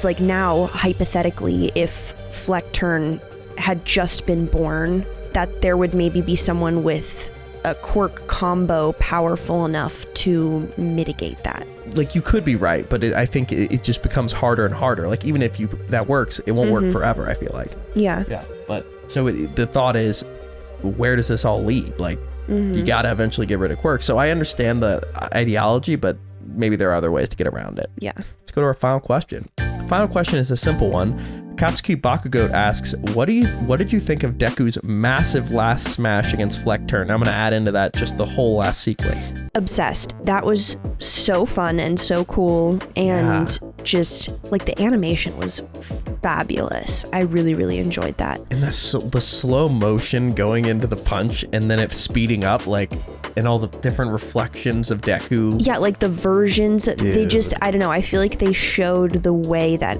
like now, hypothetically, if Fleckturn had just been born, that there would maybe be someone with a quirk combo powerful enough to mitigate that. like you could be right, but I think it just becomes harder and harder. Like even if that works, it won't work forever, I feel like. Yeah. But so the thought is, where does this all lead? Like you gotta eventually get rid of quirks. So I understand the ideology, but maybe there are other ways to get around it. Yeah. Let's go to our final question. Final question is a simple one. Katsuki Bakugoat asks, what did you think of Deku's massive last smash against Fleckturn? I'm going to add into that just the whole last sequence. Obsessed. That was so fun and so cool, and just like the animation was fabulous. I really, really enjoyed that. And the slow motion going into the punch and then it speeding up, like, and all the different reflections of Deku. Yeah, like the versions, they just, I don't know, I feel like they showed the way that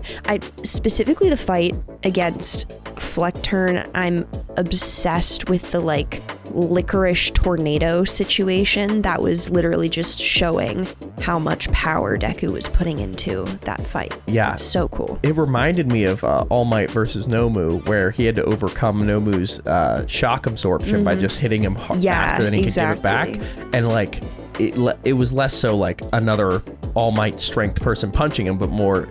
specifically the fight against Fleckturn, I'm obsessed with the like licorice tornado situation. That was literally just showing how much power Deku was putting into that fight. Yeah. So cool. It reminded me of All Might versus Nomu, where he had to overcome Nomu's shock absorption by just hitting him faster than he could give it back. And like, it was less so like another All Might strength person punching him, but more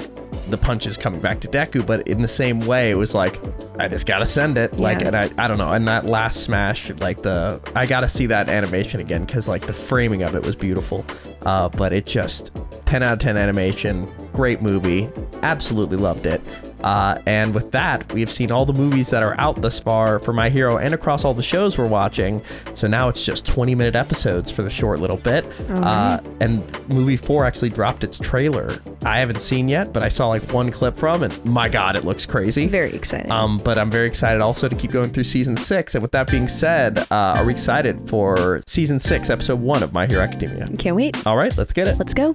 the punches coming back to Deku. But in the same way, it was like, I just gotta send it. Like, and I don't know. And that last smash, like I gotta see that animation again, because like the framing of it was beautiful. But it just 10 out of 10 animation, great movie, absolutely loved it. And with that, we have seen all the movies that are out thus far for My Hero and across all the shows we're watching. So now it's just 20-minute episodes for the short little bit. And movie 4 actually dropped its trailer. I haven't seen yet, but I saw like one clip from it. My God, it looks crazy. Very exciting. But I'm very excited also to keep going through season 6. And with that being said, are we excited for season 6, episode 1 of My Hero Academia? Can't wait. All right, let's get it. Let's go.